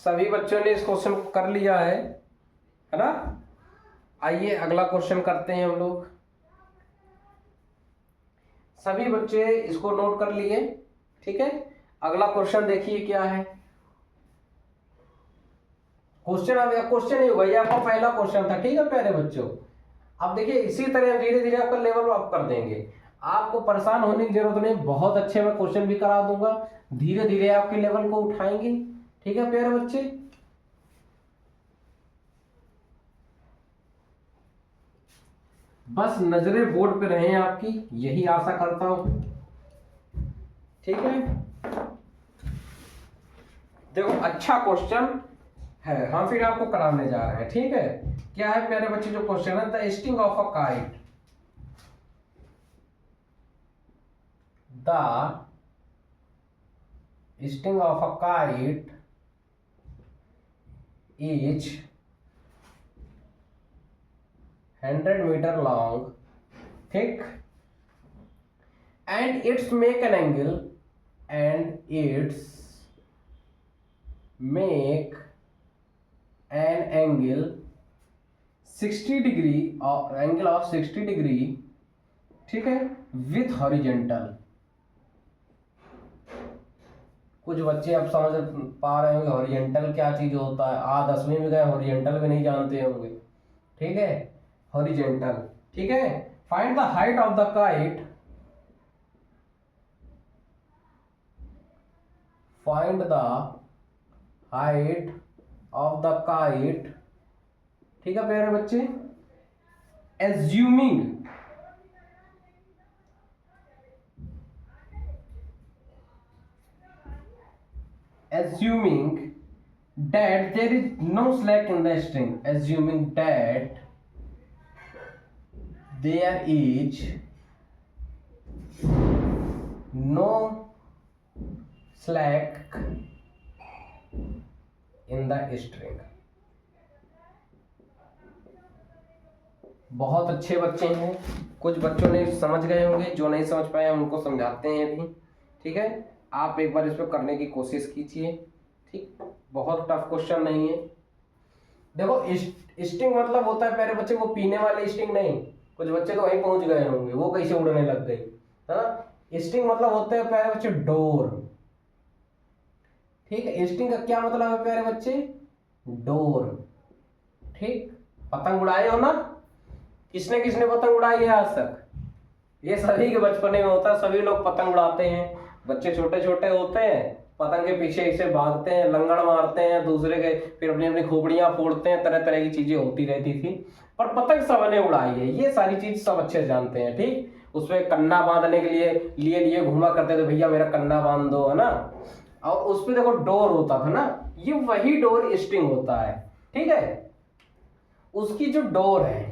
सभी बच्चों ने इस क्वेश्चन को कर लिया है ना? आइए अगला क्वेश्चन करते हैं हम लोग। सभी बच्चे इसको नोट कर लिए, ठीक है। अगला क्वेश्चन देखिए क्या है। क्वेश्चन अब क्वेश्चन ही होगा, ये आपका पहला क्वेश्चन था, ठीक है प्यारे बच्चों। अब देखिए इसी तरह धीरे धीरे आपका लेवल अप कर देंगे, आपको परेशान होने की जरूरत नहीं। बहुत अच्छे मैं क्वेश्चन भी करा दूंगा, धीरे धीरे आपके लेवल को उठाएंगे, ठीक है प्यारे बच्चे। बस नजरें बोर्ड पे रहें आपकी, यही आशा करता हूं, ठीक है। देखो अच्छा क्वेश्चन है, हम फिर आपको कराने जा रहे हैं, ठीक है। क्या है प्यारे बच्चे जो क्वेश्चन है, the sting of a kite, the sting of a kite is 100 meter long, thick, and its make an angle, and its make an angle 60 degree, or angle of 60 degree, ठीक है, with horizontal। कुछ बच्चे अब समझ पा रहे होंगे horizontal क्या चीज होता है, 10वीं में गए हॉरिजेंटल भी नहीं जानते होंगे, ठीक है। हॉरिजेंटल, ठीक है। Find the height of the kite, find the height of the kite, ठीक है प्यारे बच्चे। Assuming that there is no slack in the string, assuming that there is no slack in the string। बहुत अच्छे बच्चे हैं, कुछ बच्चों ने समझ गए होंगे, जो नहीं समझ पाए हम उनको समझाते हैं अभी, ठीक है। आप एक बार इस पर करने की कोशिश कीजिए, ठीक। बहुत टफ क्वेश्चन नहीं है। देखो स्टिंग मतलब होता है प्यारे बच्चे वो पीने वाली स्टिंग नहीं, कुछ बच्चे तो वहीं पहुंच गए होंगे, वो कैसे उड़ने लग गई, है ना। स्टिंग मतलब होते हैं प्यारे बच्चे डोर, ठीक है। स्टिंग का क्या मतलब है प्यारे बच्चे, डोर, ठीक। पतंग उड़ाए हो ना, किसने किसने पतंग उड़ाई है आज तक? ये सभी के बचपने में होता है, सभी लोग पतंग उड़ाते हैं। बच्चे छोटे छोटे होते हैं, पतंग के पीछे इसे भागते हैं, लंगड़ मारते हैं दूसरे के, फिर अपनी अपनी खोपड़ियां फोड़ते हैं, तरह तरह की चीजें होती रहती थी। पर पतंग सबने उड़ाई है, ये सारी चीज सब अच्छे से जानते हैं, ठीक। उसमें कन्ना बांधने के लिए घूमा करते थे, भैया मेरा कन्ना बांध दो, है ना। और उसमें देखो डोर होता था ना, ये वही डोर स्टिंग होता है, ठीक है। उसकी जो डोर है,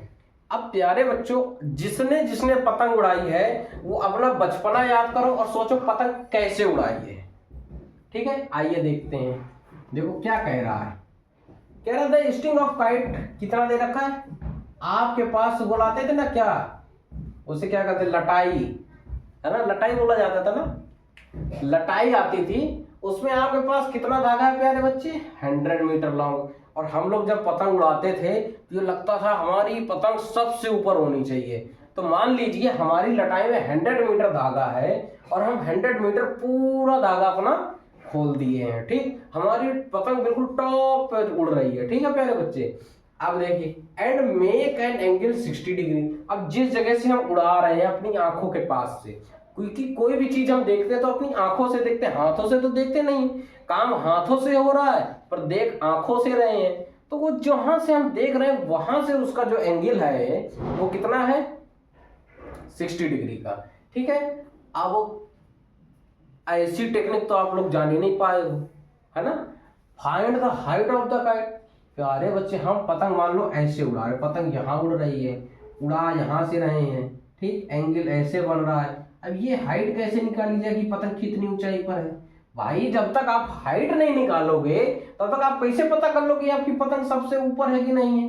अब प्यारे बच्चों जिसने जिसने पतंग उड़ाई है वो अपना बचपना याद करो और सोचो पतंग कैसे उड़ाई है, ठीक है। आइए देखते हैं, देखो क्या कह रहा है। कह रहा था स्टिंग ऑफ काइट कितना दे रखा है, आपके पास बुलाते थे ना क्या, उसे क्या कहते, लटाई, है ना, लटाई बोला जाता था ना, लटाई आती थी, उसमें आपके पास कितना धागा है प्यारे बच्चे, 100 मीटर लॉन्ग। और हम लोग जब पतंग उड़ाते थे तो ये लगता था हमारी पतंग सबसे ऊपर होनी चाहिए। तो मान लीजिए हमारी लटाई में 100 मीटर धागा है और हम 100 मीटर पूरा धागा अपना खोल दिए हैं, ठीक। हमारी पतंग बिल्कुल टॉप पे उड़ रही है, ठीक है प्यारे बच्चे। अब देखिए and make an angle 60 degree. अब जिस जगह से हम उड़ा रहे हैं अपनी आंखों के पास से, क्योंकि कोई भी चीज हम देखते हैं तो अपनी आंखों से देखते हैं, हाथों से तो देखते नहीं। काम हाथों से हो रहा है पर देख आंखों से रहे हैं, तो वो जहां से हम देख रहे हैं वहां से उसका जो एंगल है वो कितना है, 60 डिग्री का। ठीक है, अब ऐसी टेक्निक तो आप लोग जान ही नहीं पाए हो, है ना। Find the height of the kite. प्यारे बच्चे, हम पतंग मान लो ऐसे उड़ा रहे, पतंग यहाँ उड़ रही है, उड़ा यहाँ से रहे हैं, ठीक, एंगल ऐसे बन रहा है। अब ये हाइट कैसे निकाली जाए कि पतंग कितनी ऊंचाई पर है? भाई जब तक आप हाइट नहीं निकालोगे तब तक आप कैसे पता कर लोगे आपकी पतंग सबसे ऊपर है कि नहीं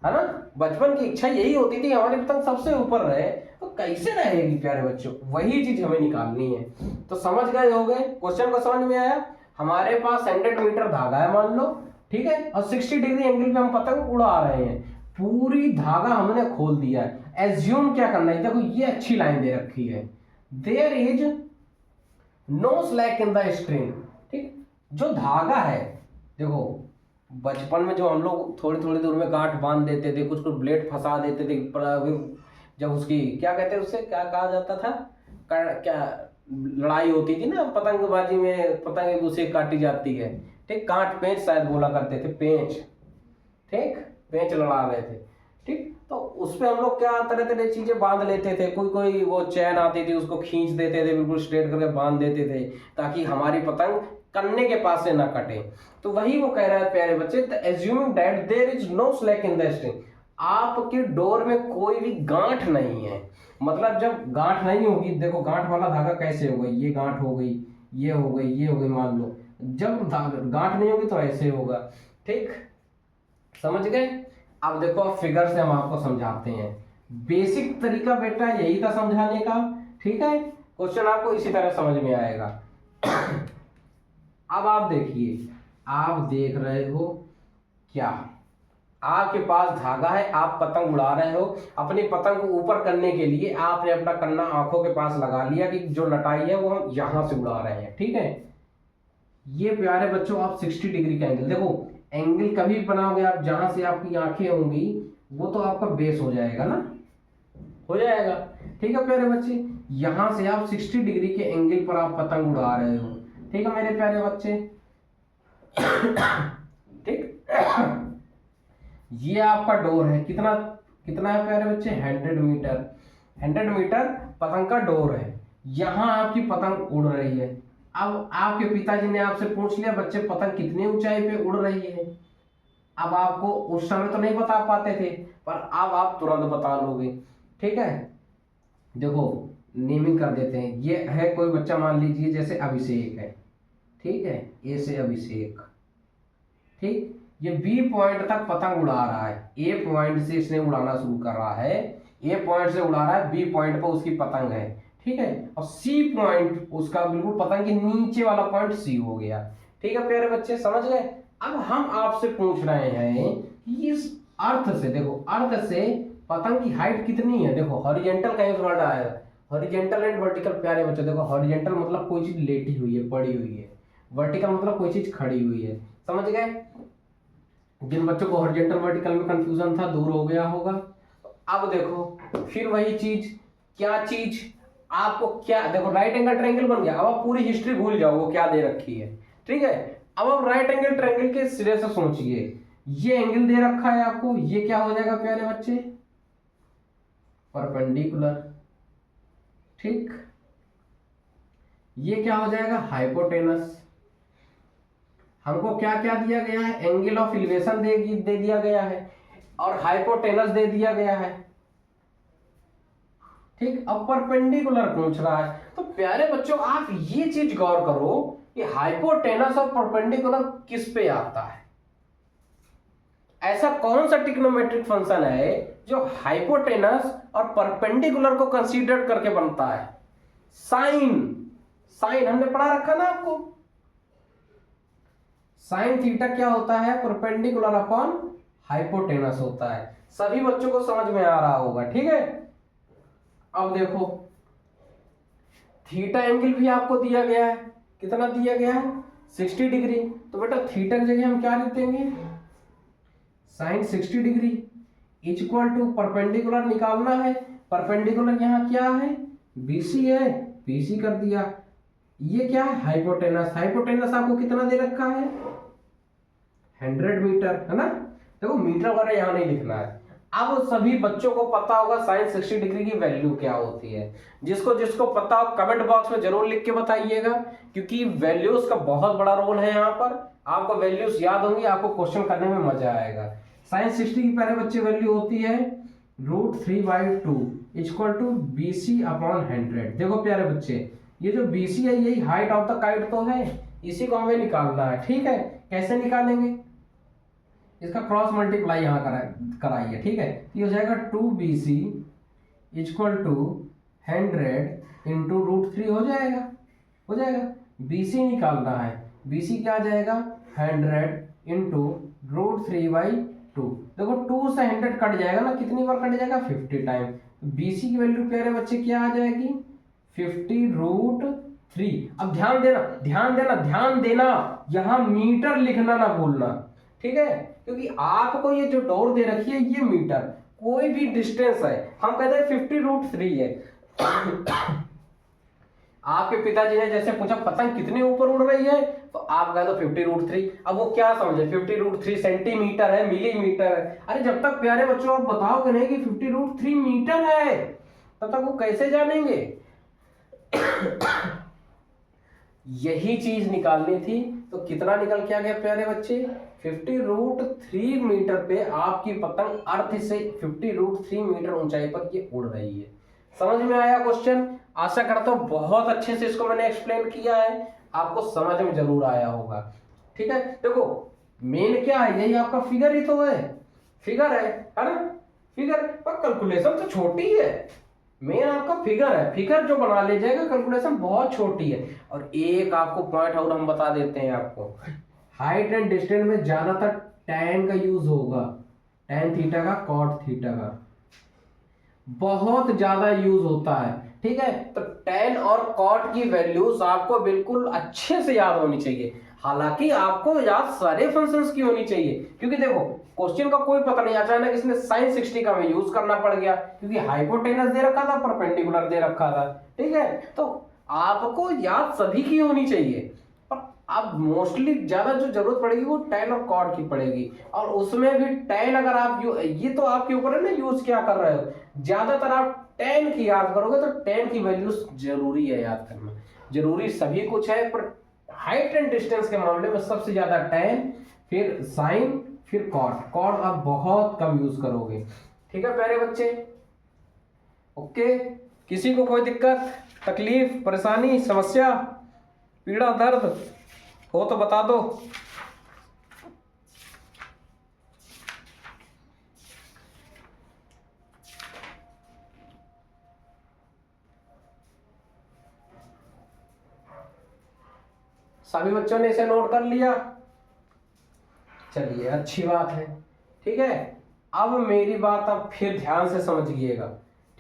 है ना। बचपन की इच्छा यही होती थी हमारी पतंग सबसे ऊपर रहे, तो कैसे रहेगी प्यारे बच्चों? वही चीज हमें निकालनी है। तो समझ गए होगे, क्वेश्चन को समझ में आया। हमारे पास 100 मीटर धागा है मान लो, ठीक है, और 60 डिग्री एंगल पे हम पतंग उड़ा रहे हैं। पूरी धागा हमने खोल दिया है। एज्यूम क्या करना है, देखो ये अच्छी लाइन दे रखी है, there is no slack in the string. ठीक, जो धागा है, देखो बचपन में जो हम लोग थोड़ी थोड़ी दूर में गांठ बांध देते थे, कुछ कुछ ब्लेड फंसा देते थे, जब उसकी क्या कहते हैं, उससे क्या कहा जाता था, क्या लड़ाई होती थी ना पतंगबाजी में, पतंग एक दूसरे की काटी जाती है, ठीक, कांट पेंच शायद बोला करते थे, पेंच, ठीक, पेंच लड़ा रहे थे, ठीक। तो उस पे हम लोग क्या तरह तरह चीजें बांध लेते थे, कोई कोई वो चैन आती थी उसको खींच देते थे, बिल्कुल स्ट्रेट करके बांध देते थे ताकि हमारी पतंग कन्ने के पास से ना कटे। तो वही वो कह रहा है प्यारे बच्चे, assuming that there is no slack in the string. आपके डोर में कोई भी गांठ नहीं है, मतलब जब गांठ नहीं होगी, देखो गांठ वाला धागा कैसे हो गई, ये गांठ हो गई, ये हो गई, ये हो गई, मान लो जब गांठ नहीं होगी तो ऐसे होगा, ठीक, समझ गए। अब देखो अब फिगर से हम आपको समझाते हैं। बेसिक तरीका बेटा यही था समझाने का, ठीक है, क्वेश्चन आपको इसी तरह समझ में आएगा। अब आप देखिए, आप देख रहे हो क्या, आपके पास धागा है, आप पतंग उड़ा रहे हो, अपनी पतंग को ऊपर करने के लिए आपने अपना कन्ना आंखों के पास लगा लिया कि जो लटाई है वो हम यहां से उड़ा रहे हैं, ठीक है। ये प्यारे बच्चों आप 60 डिग्री का एंगल देखो, एंगल कभी बनाओगे आप जहां से आपकी आंखें होंगी वो तो आपका बेस हो जाएगा ना, हो जाएगा, ठीक है प्यारे बच्चे। यहां से आप 60 डिग्री के एंगल पर आप पतंग उड़ा रहे हो, ठीक है मेरे प्यारे बच्चे, ठीक। ये आपका डोर है, कितना कितना है प्यारे बच्चे, 100 मीटर, 100 मीटर पतंग का डोर है। यहां आपकी पतंग उड़ रही है। अब आपके पिताजी ने आपसे पूछ लिया बच्चे पतंग कितनी ऊंचाई पे उड़ रही है। अब आपको उस समय तो नहीं बता पाते थे, पर अब आप तुरंत बता लोगे, ठीक है। देखो नेमिंग कर देते हैं, ये है कोई बच्चा मान लीजिए जैसे अभिषेक है, ठीक है, ए से अभिषेक, ठीक, ये बी पॉइंट तक पतंग उड़ा रहा है, ए पॉइंट से इसने उड़ाना शुरू कर रहा है, ए पॉइंट से उड़ा रहा है, बी पॉइंट पर उसकी पतंग है, ठीक है, और सी पॉइंट उसका बिल्कुल पतंग के नीचे वाला पॉइंट सी हो गया, ठीक है प्यारे बच्चे, समझ गए। अब हम आपसे पूछ रहे हैं कि इस अर्थ से, देखो अर्थ से पतंग की हाइट कितनी है, देखो हॉरिजेंटल का यूज वर्ड आया, हॉरिजेंटल एंड वर्टिकल प्यारे बच्चे, देखो हॉरिजेंटल मतलब कोई चीज लेटी हुई है, पड़ी हुई है, वर्टिकल मतलब कोई चीज खड़ी हुई है, समझ गए। जिन बच्चों को हॉरिजेंटल वर्टिकल में कंफ्यूजन था दूर हो गया होगा। अब देखो फिर वही चीज, क्या चीज आपको, क्या देखो राइट एंगल ट्रायंगल बन गया। अब आप पूरी हिस्ट्री भूल जाओ वो क्या दे रखी है, ठीक है। अब आप राइट एंगल ट्रायंगल के सिरे से सोचिए, ये एंगल दे रखा है आपको, ये क्या हो जाएगा प्यारे बच्चे, परपेंडिकुलर, ठीक, ये क्या हो जाएगा, हाइपोटेनस। हमको क्या क्या दिया गया है, एंगल ऑफ इलिवेशन दे दिया गया है और हाइपोटेनस दे दिया गया है, ठीक। अब परपेंडिकुलर पूछ रहा है, तो प्यारे बच्चों आप ये चीज गौर करो कि हाइपोटेनस और परपेंडिकुलर किस पे आता है। ऐसा कौन सा ट्रिग्नोमेट्रिक फंक्शन है जो हाइपोटेनस और परपेंडिकुलर को कंसीडर करके बनता है, साइन, साइन हमने पढ़ा रखा ना आपको, साइन थीटा क्या होता है, परपेंडिकुलर अपॉन हाइपोटेनस होता है। सभी बच्चों को समझ में आ रहा होगा, ठीक है। अब देखो थीटा एंगल भी आपको दिया गया है, कितना दिया गया है, 60 डिग्री। तो बेटा थीटा की जगह हम क्या लिख देंगे, sine 60 degree equal to perpendicular निकालना है, परपेंडिकुलर यहाँ क्या है, बीसी है, बीसी कर दिया। ये क्या है, हाइपोटेनस, हाइपोटेनस आपको कितना दे रखा है, 100 मीटर, है ना। देखो मीटर वगैरह यहाँ नहीं लिखना है, अब सभी बच्चों को पता होगा साइन 60 डिग्री की वैल्यू क्या होती है। जिसको जिसको पता हो कमेंट बॉक्स में जरूर लिख के बताइएगा, क्योंकि वैल्यूज का बहुत बड़ा रोल है यहाँ पर। आपको वैल्यूज याद होंगी, आपको क्वेश्चन करने में मजा आएगा। साइन 60 की पहले बच्चे वैल्यू होती है √3/2 इक्वल टू BC अपॉन 100। देखो प्यारे बच्चे, ये जो BC है यही हाइट ऑफ द काइट तो है, इसी को हमें निकालना है। ठीक है, कैसे निकालेंगे, इसका क्रॉस मल्टीप्लाई यहाँ कराइए। ठीक है, ये हो जाएगा 2BC इक्वल टू 100 इंटू √3 हो जाएगा, हो जाएगा। BC निकालना है, BC क्या आ जाएगा 100 इंटू √3/2। देखो 2 से 100 कट जाएगा ना, कितनी बार कट जाएगा 50 टाइम। BC की वैल्यू प्यारे बच्चे क्या आ जाएगी 50√3। अब ध्यान देना ध्यान देना ध्यान देना, यहां मीटर लिखना ना भूलना। ठीक है, क्योंकि आपको ये जो डोर दे रखी है ये मीटर, कोई भी डिस्टेंस है, हम कहते हैं 50√3 है। आपके पिताजी ने जैसे पूछा पतंग कितने ऊपर उड़ रही है, तो आप कह दो 50√3। अब वो क्या समझे 50√3 सेंटीमीटर है, मिलीमीटर है। अरे जब तक प्यारे बच्चों आप बताओगे नहीं कि 50√3 मीटर है, तब तक वो कैसे जानेंगे। यही चीज निकालनी थी, तो कितना निकल के आ गया प्यारे बच्चे 50√3 मीटर पे आपकी पतंग अर्थ से 50√3 मीटर ऊंचाई पर ये उड़ रही है। समझ में आया क्वेश्चन, आशा करता हूं बहुत अच्छे से इसको मैंने एक्सप्लेन किया है, आपको समझ में जरूर आया होगा। ठीक है, देखो मेन क्या है, यही आपका फिगर ही तो है, फिगर है ना, फिगर पर कैलकुलेशन तो छोटी है। मेन आपका फिगर है, फिगर जो बना ले जाएगा, कैलकुलेशन बहुत छोटी है। और एक आपको पॉइंट और हम बता देते हैं आपको, हाइट एंड डिस्टेंस में ज्यादातर tan का यूज होगा, tan थीटा का, cot थीटा का बहुत ज्यादा यूज होता है। ठीक है, तो tan और cot की वैल्यूज आपको बिल्कुल अच्छे से याद होनी चाहिए। हालांकि आपको याद सारे फंक्शंस की होनी चाहिए, क्योंकि देखो क्वेश्चन का कोई पता नहीं, अचानक इसने sin 60 का यूज करना पड़ गया, क्योंकि हाइपोटेनस दे रखा था, परपेंडिकुलर दे रखा था। ठीक है, तो आपको याद सभी की होनी चाहिए, पर अब मोस्टली ज्यादा जो जरूरत पड़ेगी वो tan और cot की पड़ेगी। और उसमें भी tan अगर आप ये तो आपके ऊपर है ना यूज क्या कर रहे हो, ज्यादातर आप tan की याद करोगे तो tan की वैल्यूज जरूरी है याद करना, जरूरी सभी कुछ है, पर हाइट एंड डिस्टेंस के मामले में सबसे ज्यादा tan, फिर साइन, फिर कॉट आप बहुत कम यूज करोगे। ठीक है प्यारे बच्चे, ओके। किसी को कोई दिक्कत, तकलीफ, परेशानी, समस्या, पीड़ा, दर्द हो तो बता दो। सभी बच्चों ने इसे नोट कर लिया, चलिए अच्छी बात है। ठीक है, अब मेरी बात आप फिर ध्यान से समझिएगा।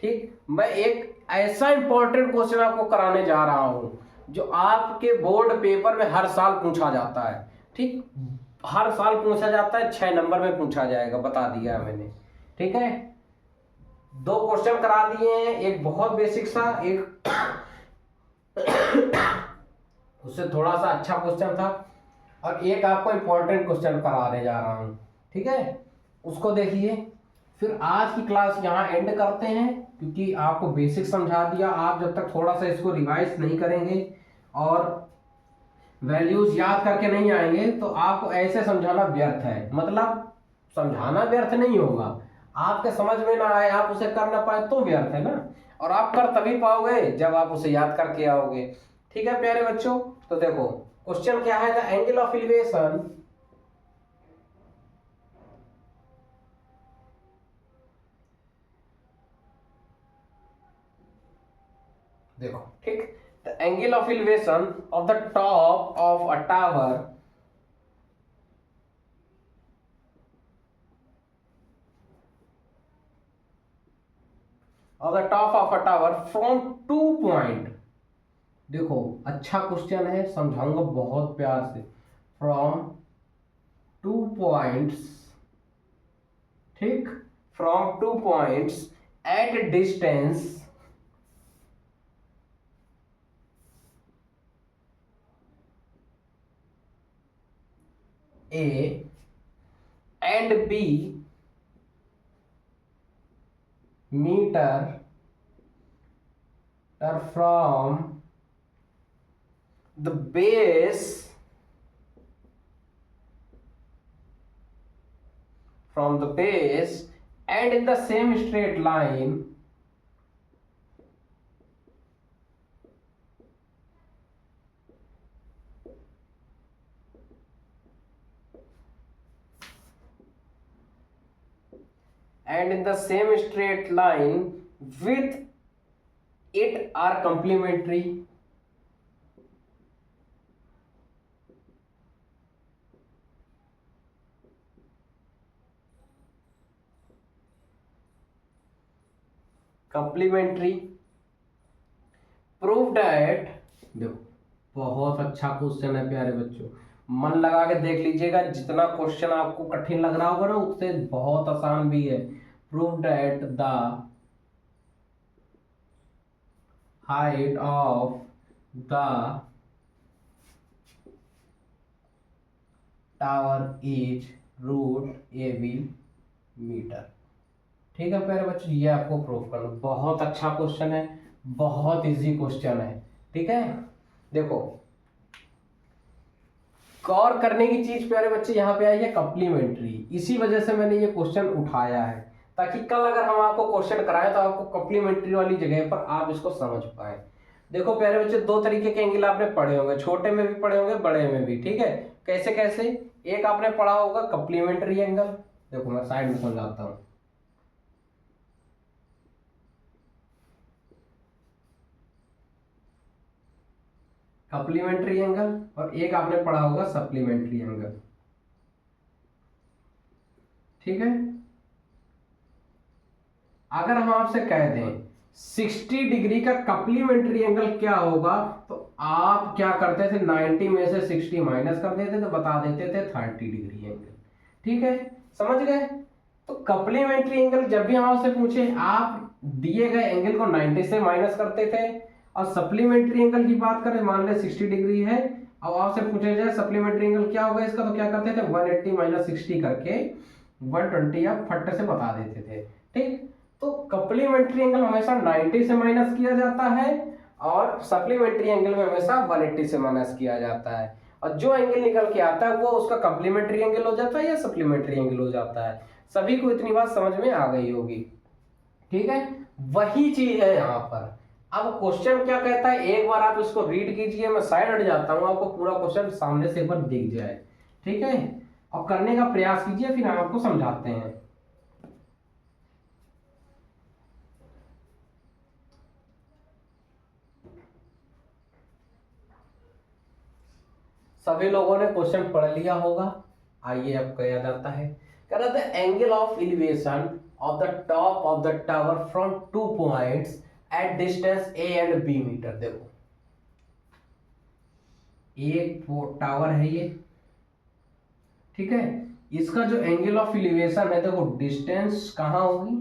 ठीक, मैं एक ऐसा इंपॉर्टेंट क्वेश्चन आपको कराने जा रहा हूं जो आपके बोर्ड पेपर में हर साल पूछा जाता है। ठीक, हर साल पूछा जाता है, 6 नंबर में पूछा जाएगा, बता दिया मैंने। ठीक है, 2 क्वेश्चन करा दिए हैं, एक बहुत बेसिक सा, एक उससे थोड़ा सा अच्छा क्वेश्चन था, और एक आपको इंपॉर्टेंट क्वेश्चन कराने जा रहा हूं। ठीक है, उसको देखिए, फिर आज की क्लास यहाँ एंड करते हैं, क्योंकि आपको बेसिक समझा दिया। आप जब तक थोड़ा सा इसको रिवाइज नहीं करेंगे और वैल्यूज याद करके नहीं आएंगे, तो आपको ऐसे समझाना व्यर्थ है। मतलब समझाना व्यर्थ नहीं होगा, आपके समझ में ना आए, आप उसे कर ना पाए तो व्यर्थ है ना। और आप कर तभी पाओगे जब आप उसे याद करके आओगे। ठीक है प्यारे बच्चों, तो देखो क्वेश्चन क्या है, द एंगल ऑफ एलिवेशन देखो, ठीक, the angle of elevation of the top of a tower of the top of a tower from 2 point. देखो अच्छा क्वेश्चन है, समझाऊंगा बहुत प्यार से। फ्रॉम 2 पॉइंट्स, ठीक, from 2 points at distance A and B metre from the base and in the same straight line with it are complementary. Prove that, देखो बहुत अच्छा क्वेश्चन है प्यारे बच्चों, मन लगा के देख लीजिएगा, जितना क्वेश्चन आपको कठिन लग रहा होगा ना उससे बहुत आसान भी है। Prove that the height of the tower is √AB metre. ठीक है प्यारे बच्चों, ये आपको प्रूव करना, बहुत अच्छा क्वेश्चन है, बहुत इजी क्वेश्चन है। ठीक है, देखो गौर करने की चीज प्यारे बच्चे यहाँ पे आई है कम्प्लीमेंट्री, इसी वजह से मैंने ये क्वेश्चन उठाया है, ताकि कल अगर हम आपको क्वेश्चन कराएं तो आपको कम्प्लीमेंट्री वाली जगह पर आप इसको समझ पाए। देखो प्यारे बच्चे, दो तरीके के एंगल आपने पढ़े होंगे, छोटे में भी पढ़े होंगे, बड़े में भी। ठीक है, कैसे कैसे? एक आपने पढ़ा होगा कम्प्लीमेंट्री एंगल, देखो मैं साइड में समझाता हूँ। कम्प्लीमेंट्री एंगल, और एक आपने पढ़ा होगा सप्लीमेंट्री एंगल। ठीक है, अगर हम आपसे कह दें 60 डिग्री का कम्प्लीमेंट्री एंगल क्या होगा, तो आप क्या करते थे, 90 में से 60 माइनस कर देते तो बता देते थे 30 डिग्री एंगल। ठीक है, समझ गए? तो कम्प्लीमेंट्री एंगल जब भी हम आपसे पूछे, आप दिए गए एंगल को 90 से माइनस करते थे, और सप्लीमेंट्री एंगल की बात करें, मान ले 60 डिग्री है, अब आपसे पूछे जाए सप्लीमेंट्री एंगल क्या होगा इसका, तो क्या करते थे, 180 माइनस 60 करके 120 आप फट से बता देते थे। ठीक, तो कम्प्लीमेंट्री एंगल हमेशा 90 से माइनस किया जाता है, और सप्लीमेंट्री एंगल में हमेशा 180 से माइनस किया जाता है, और जो एंगल निकल के आता है वो उसका कम्प्लीमेंट्री एंगल हो जाता है या सप्लीमेंट्री एंगल हो जाता है। सभी को इतनी बात समझ में आ गई होगी। ठीक है, वही चीज है यहाँ पर। अब क्वेश्चन क्या कहता है, एक बार आप इसको रीड कीजिए, मैं साइड हट जाता हूँ, आपको पूरा क्वेश्चन सामने से एक बार दिख जाए। ठीक है, और करने का प्रयास कीजिए, फिर हम आपको समझाते हैं। सभी लोगों ने क्वेश्चन पढ़ लिया होगा, आइए अब कहा जाता है, कह रहा था angle of elevation of the top of the tower from 2 points at distance A and B metre. देखो एक टावर है ये, ठीक है, इसका जो एंगल ऑफ एलिवेशन है, देखो डिस्टेंस कहाँ होगी,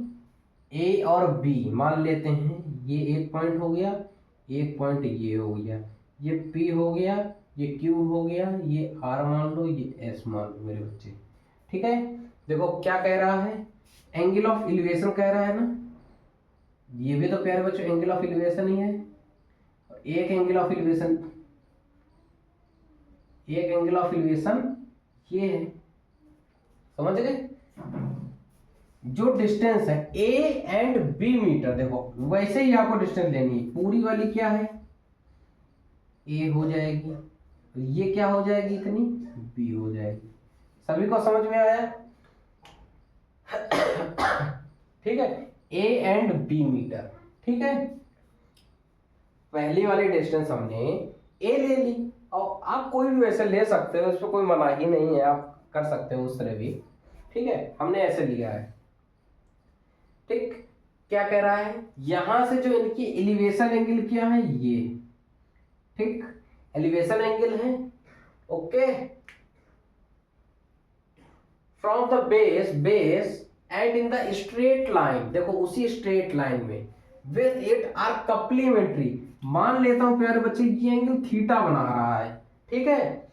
A और B मान लेते हैं, ये एक पॉइंट हो गया, एक पॉइंट ये हो गया, ये P हो गया, ये Q हो गया, ये R मान लो, ये S मान लो मेरे बच्चे। ठीक है, देखो क्या कह रहा है, एंगल ऑफ एलिवेशन कह रहा है ना, ये भी तो प्यारे बच्चों एंगल ऑफ एलिवेशन ही है। एक एंगल ऑफ एलिवेशन, एक एंगल ऑफ एलिवेशन ये है, समझ गए? जो डिस्टेंस है A एंड B मीटर, देखो वैसे ही आपको डिस्टेंस लेनी है, पूरी वाली क्या है, A हो जाएगी, ये क्या हो जाएगी, इतनी B हो जाएगी। सभी को समझ में आया? ठीक है, A एंड B मीटर। ठीक है, पहली वाली डिस्टेंस हमने A ले ली, और आप कोई भी वैसे ले सकते हो, इसमें कोई मनाही नहीं है, आप कर सकते हो उस तरह भी। ठीक है, हमने ऐसे लिया है। ठीक, क्या कह रहा है, यहां से जो इनकी एलिवेशन एंगल क्या है, ये ठीक एलिवेशन एंगल है। Okay, from the base and in the straight line, देखो उसी स्ट्रेट लाइन में विथ इट आर कम्प्लीमेंट्री, मान लेता हूं प्यारे बच्चे ये एंगल थीटा बना रहा है। ठीक है,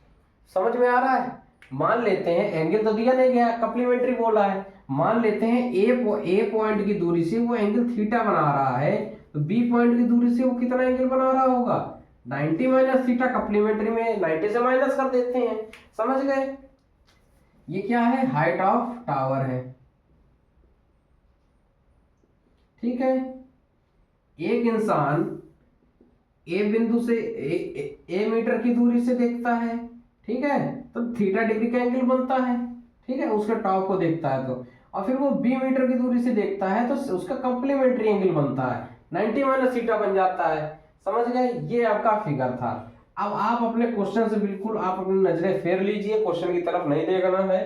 समझ में आ रहा है? मान लेते हैं एंगल तो दिया नहीं गया, कप्लीमेंट्री बोला है, मान लेते हैं ए पॉइंट की दूरी से वो एंगल थीटा बना रहा है, तो बी पॉइंट की दूरी से वो कितना एंगल बना रहा होगा 90 माइनस थीटा। कप्लीमेंट्री में 90 से माइनस कर देते हैं, समझ गए। ये क्या है, हाइट ऑफ टावर है, ठीक है। एक इंसान ए बिंदु से ए मीटर की दूरी से देखता है, ठीक है, तो थीटा डिग्री का एंगल बनता है, ठीक है, उसके टॉप को देखता है तो, और फिर वो बी मीटर की दूरी से देखता है तो उसका कंप्लीमेंट्री एंगल बनता है, 90 माइनस थीटा बन जाता है, समझ गए। ये आपका फिगर था। अब आप अपने क्वेश्चन से बिल्कुल आप अपनी नजरें फेर लीजिए, क्वेश्चन की तरफ नहीं देखना है।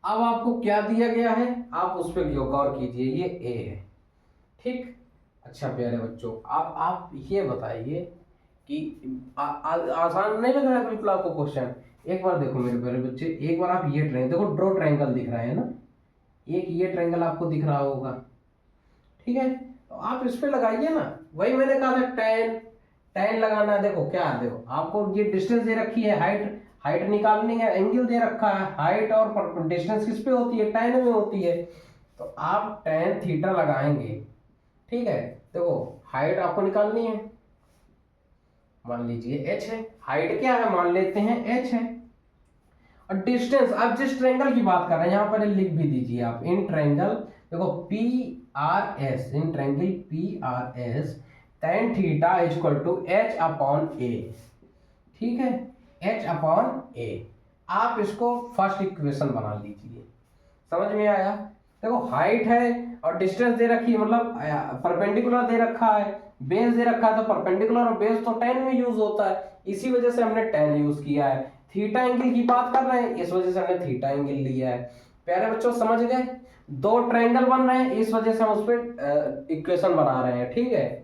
अब आपको क्या दिया गया है, आप उस पर गौर कीजिए, ये ए है, ठीक। अच्छा प्यारे बच्चों, आप ये बताइए कि आसान नहीं लग रहा है बिल्कुल आपको क्वेश्चन। एक बार देखो मेरे प्यारे बच्चे, एक बार आप ये ट्रायंगल देखो, ड्रॉ ट्रायंगल दिख रहा है ना, एक ये ट्रायंगल आपको दिख रहा होगा, ठीक है, तो आप इस पे लगाइए ना, वही मैंने कहा था टेन टेन लगाना है। देखो क्या है, देखो आपको ये डिस्टेंस दे रखी है, हाइट हाइट निकालनी है, एंगल दे रखा है, हाइट और डिस्टेंस किस पे होती है, टेन में होती है, तो आप टेन थीटा लगाएंगे, ठीक है। देखो हाइट आपको निकालनी है, मान लीजिए h है, हाइट क्या है मान लेते हैं h है, और डिस्टेंस आप जिस ट्रायंगल की बात कर रहे हैं यहां पर लिख भी दीजिए आप, इन ट्रायंगल देखो PRS, in triangle PRS tan theta equal to h upon a, ठीक है, h अपॉन a। आप इसको फर्स्ट इक्वेशन बना लीजिए, समझ में आया। देखो हाइट है और डिस्टेंस दे रखी है, मतलब परपेंडिकुलर दे रखा है, बेस दे रखा है, तो परपेंडिकुलर और बेस तो टेन में यूज होता है, इसी वजह से हमने टेन यूज किया है। थीटा एंगल की बात कर रहे हैं, इस वजह से हमने थीटा एंगल लिया है। प्यारे बच्चों समझ गए, दो ट्रायंगल बन रहे हैं, इस वजह से हम उस पर इक्वेशन बना रहे हैं, ठीक है।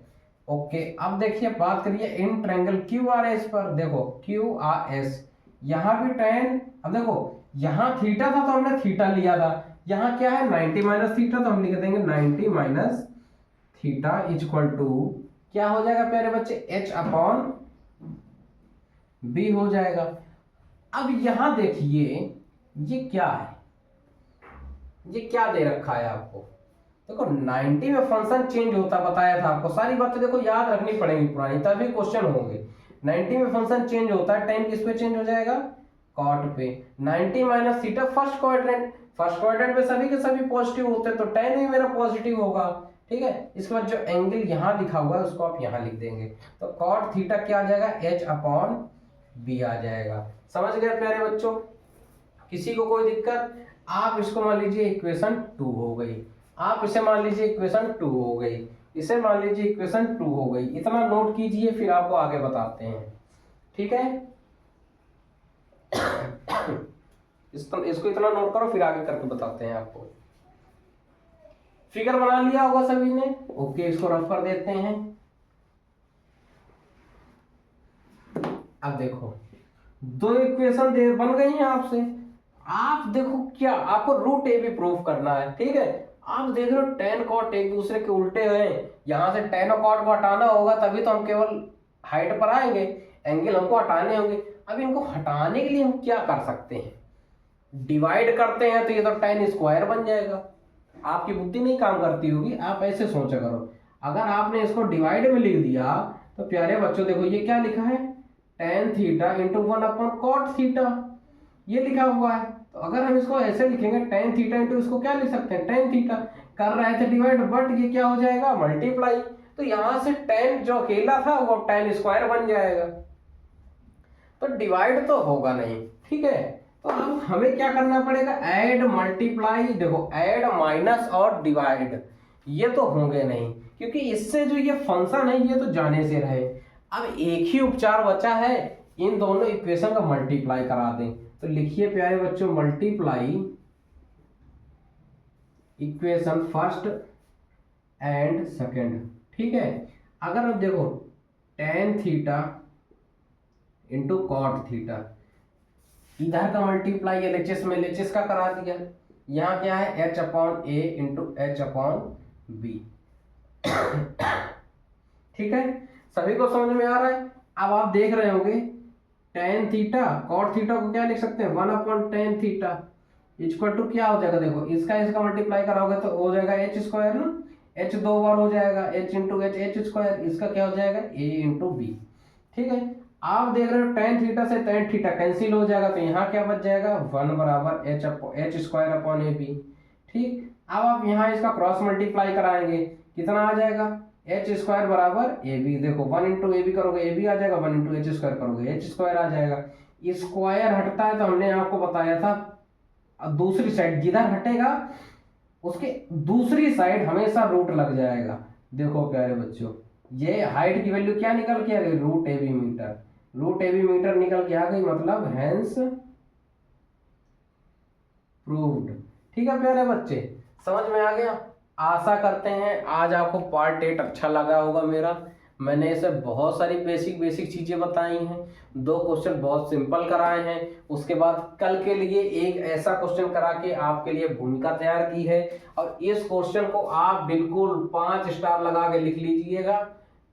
ओके, अब देखिए बात करिए in triangle Q R S पर, देखो क्यू आर एस, यहाँ भी टेन, अब देखो यहाँ थीटा था तो हमने थीटा लिया था, यहाँ क्या है 90 माइनस थीटा, तो हम लिख देंगे 90 माइनस थीटा इक्वल टू क्या हो जाएगा प्यारे बच्चे, h अपॉन b हो जाएगा। अब यहां देखिए ये क्या है, ये क्या दे रखा है आपको, देखो 90 में फंक्शन चेंज होता बताया था आपको, सारी बातें देखो याद रखनी पड़ेगी पुरानी, तभी क्वेश्चन होंगे। 90 में फंक्शन चेंज होता है, टेन किस पे चेंज हो जाएगा, कॉट पे, 90 minus theta first quadrant, first quadrant में सभी के सभी पॉजिटिव होते हैं, तो टेन भी मेरा पॉजिटिव होगा, ठीक है। इसके बाद जो एंगल यहाँ लिखा हुआ है उसको आप यहाँ लिख देंगे, तो कॉट थीटा क्या आ जाएगा, h अपॉन बी आ जाएगा। समझ गए प्यारे बच्चों, किसी को कोई दिक्कत। आप इसको मान लीजिए इक्वेशन 2 हो गई, आप इसे मान लीजिए इक्वेशन 2 हो गई, इसे मान लीजिए इक्वेशन 2 हो गई, इतना नोट कीजिए फिर आपको आगे बताते हैं, ठीक है। इसको इतना नोट करो फिर आगे करके बताते हैं आपको। फिगर बना लिया होगा सभी ने, ओके, इसको रफ कर देते हैं। अब देखो दो इक्वेशन बन गई हैं आपसे, आप देखो क्या आपको रूट ए भी प्रूफ करना है, ठीक है। आप देख रहे हो टेन कॉट एक दूसरे के उल्टे हैं, यहां से टेन और कॉट को हटाना होगा तभी तो हम केवल हाइट पर आएंगे, एंगल हमको हटाने होंगे। अब इनको हटाने के लिए हम क्या कर सकते हैं, डिवाइड करते हैं तो ये तो टेन स्क्वायर बन जाएगा। आपकी बुद्धि नहीं काम करती होगी, आप ऐसे सोचा करो, अगर आपने इसको डिवाइड में लिख दिया तो प्यारे बच्चों देखो ये क्या लिखा है, tan theta into 1 upon cot theta, ये लिखा हुआ है। तो अगर हम इसको ऐसे लिखेंगे टेन थीटा इंटू इसको क्या लिख सकते हैं, टेन थीटा, कर रहे थे डिवाइड बट ये क्या हो जाएगा मल्टीप्लाई, तो यहां से टेन जो अकेला था वो टेन स्क्वायर बन जाएगा, तो डिवाइड तो होगा नहीं, ठीक है। तो अब हमें क्या करना पड़ेगा, ऐड मल्टीप्लाई, देखो ऐड माइनस और डिवाइड ये तो होंगे नहीं, क्योंकि इससे जो ये फंक्शन है ये तो जाने से रहे। अब एक ही उपचार बचा है, इन दोनों इक्वेशन का मल्टीप्लाई करा दें, तो लिखिए प्यारे बच्चों multiply equation first and second, ठीक है। अगर अब देखो tan theta into cot theta, इधर का मल्टीप्लाई एलएचएस में एलएचएस का करा दिया, यहाँ क्या है h अपॉन ए इंटू एच अपॉन बी, ठीक है। सभी को समझ में आ रहा है। अब आप देख रहे होंगे tan थीटा, cot थीटा को क्या लिख सकते हैं 1/tan थीटा इक्वल टू क्या हो जाएगा, देखो इसका मल्टीप्लाई कराओगे तो हो जाएगा h स्क्वायर ना, h 2 बार हो जाएगा, h into H H square, इसका क्या हो जाएगा a इंटू बी। ठीक है, आप देख रहे हो tan थीटा से tan थीटा कैंसिल हो जाएगा, तो यहाँ क्या बच जाएगा 1 बराबर H square upon A B. ठीक, अब आप यहाँ इसका क्रॉस मल्टीप्लाई कराएंगे, कितना आ जाएगा एच स्क्वायर बराबर ए बी, देखो 1 इंटू ए बी करोगे ए बी आ जाएगा, 1 इंटू एच स्क्वायर करोगे एच स्क्वायर आ जाएगा। स्क्वायर हटता है तो हमने आपको बताया था दूसरी साइड जिधर हटेगा उसके दूसरी साइड हमेशा रूट लग जाएगा। देखो प्यारे बच्चों, ये हाइट की वैल्यू क्या निकल के आ गई root A B metre, root A B metre निकल के आ गई, मतलब हैंस प्रूव्ड। ठीक है प्यारे बच्चे, समझ में आ गया। आशा करते हैं आज आपको पार्ट 8 अच्छा लगा होगा मेरा। मैंने इसे बहुत सारी बेसिक चीजें बताई हैं, 2 क्वेश्चन बहुत सिंपल कराए हैं, उसके बाद कल के लिए एक ऐसा क्वेश्चन करा के आपके लिए भूमिका तैयार की है, और इस क्वेश्चन को आप बिल्कुल 5 स्टार लगा के लिख लीजिएगा।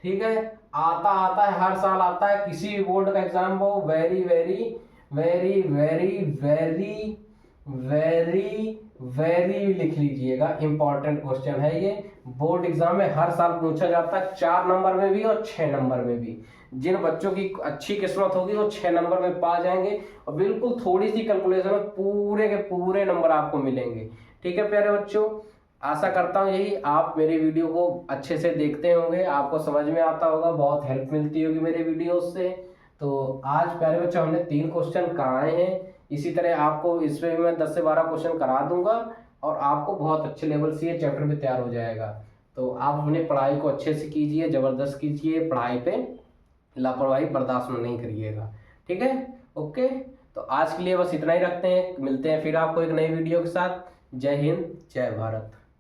ठीक है, आता है, हर साल आता है, किसी भी बोर्ड का एग्जाम हो, very very very very very very very लिख लीजिएगा, इंपॉर्टेंट क्वेश्चन है ये, बोर्ड एग्जाम में हर साल पूछा जाता है, 4 नंबर में भी और 6 नंबर में भी। जिन बच्चों की अच्छी किस्मत होगी वो 6 नंबर में पा जाएंगे, और बिल्कुल थोड़ी सी कैलकुलेशन में पूरे के पूरे नंबर आपको मिलेंगे। ठीक है प्यारे बच्चों, आशा करता हूँ यही आप मेरी वीडियो को अच्छे से देखते होंगे, आपको समझ में आता होगा, बहुत हेल्प मिलती होगी मेरे वीडियो से। तो आज प्यारे बच्चों हमने 3 क्वेश्चन कराए हैं, इसी तरह आपको इसमें भी मैं 10 से 12 क्वेश्चन करा दूंगा, और आपको बहुत अच्छे लेवल से ये चैप्टर भी तैयार हो जाएगा। तो आप अपनी पढ़ाई को अच्छे से कीजिए, जबरदस्त कीजिए, पढ़ाई पे लापरवाही बर्दाश्त नहीं करिएगा। ठीक है, ओके, तो आज के लिए बस इतना ही रखते हैं, मिलते हैं फिर आपको एक नई वीडियो के साथ। जय हिंद, जय भारत।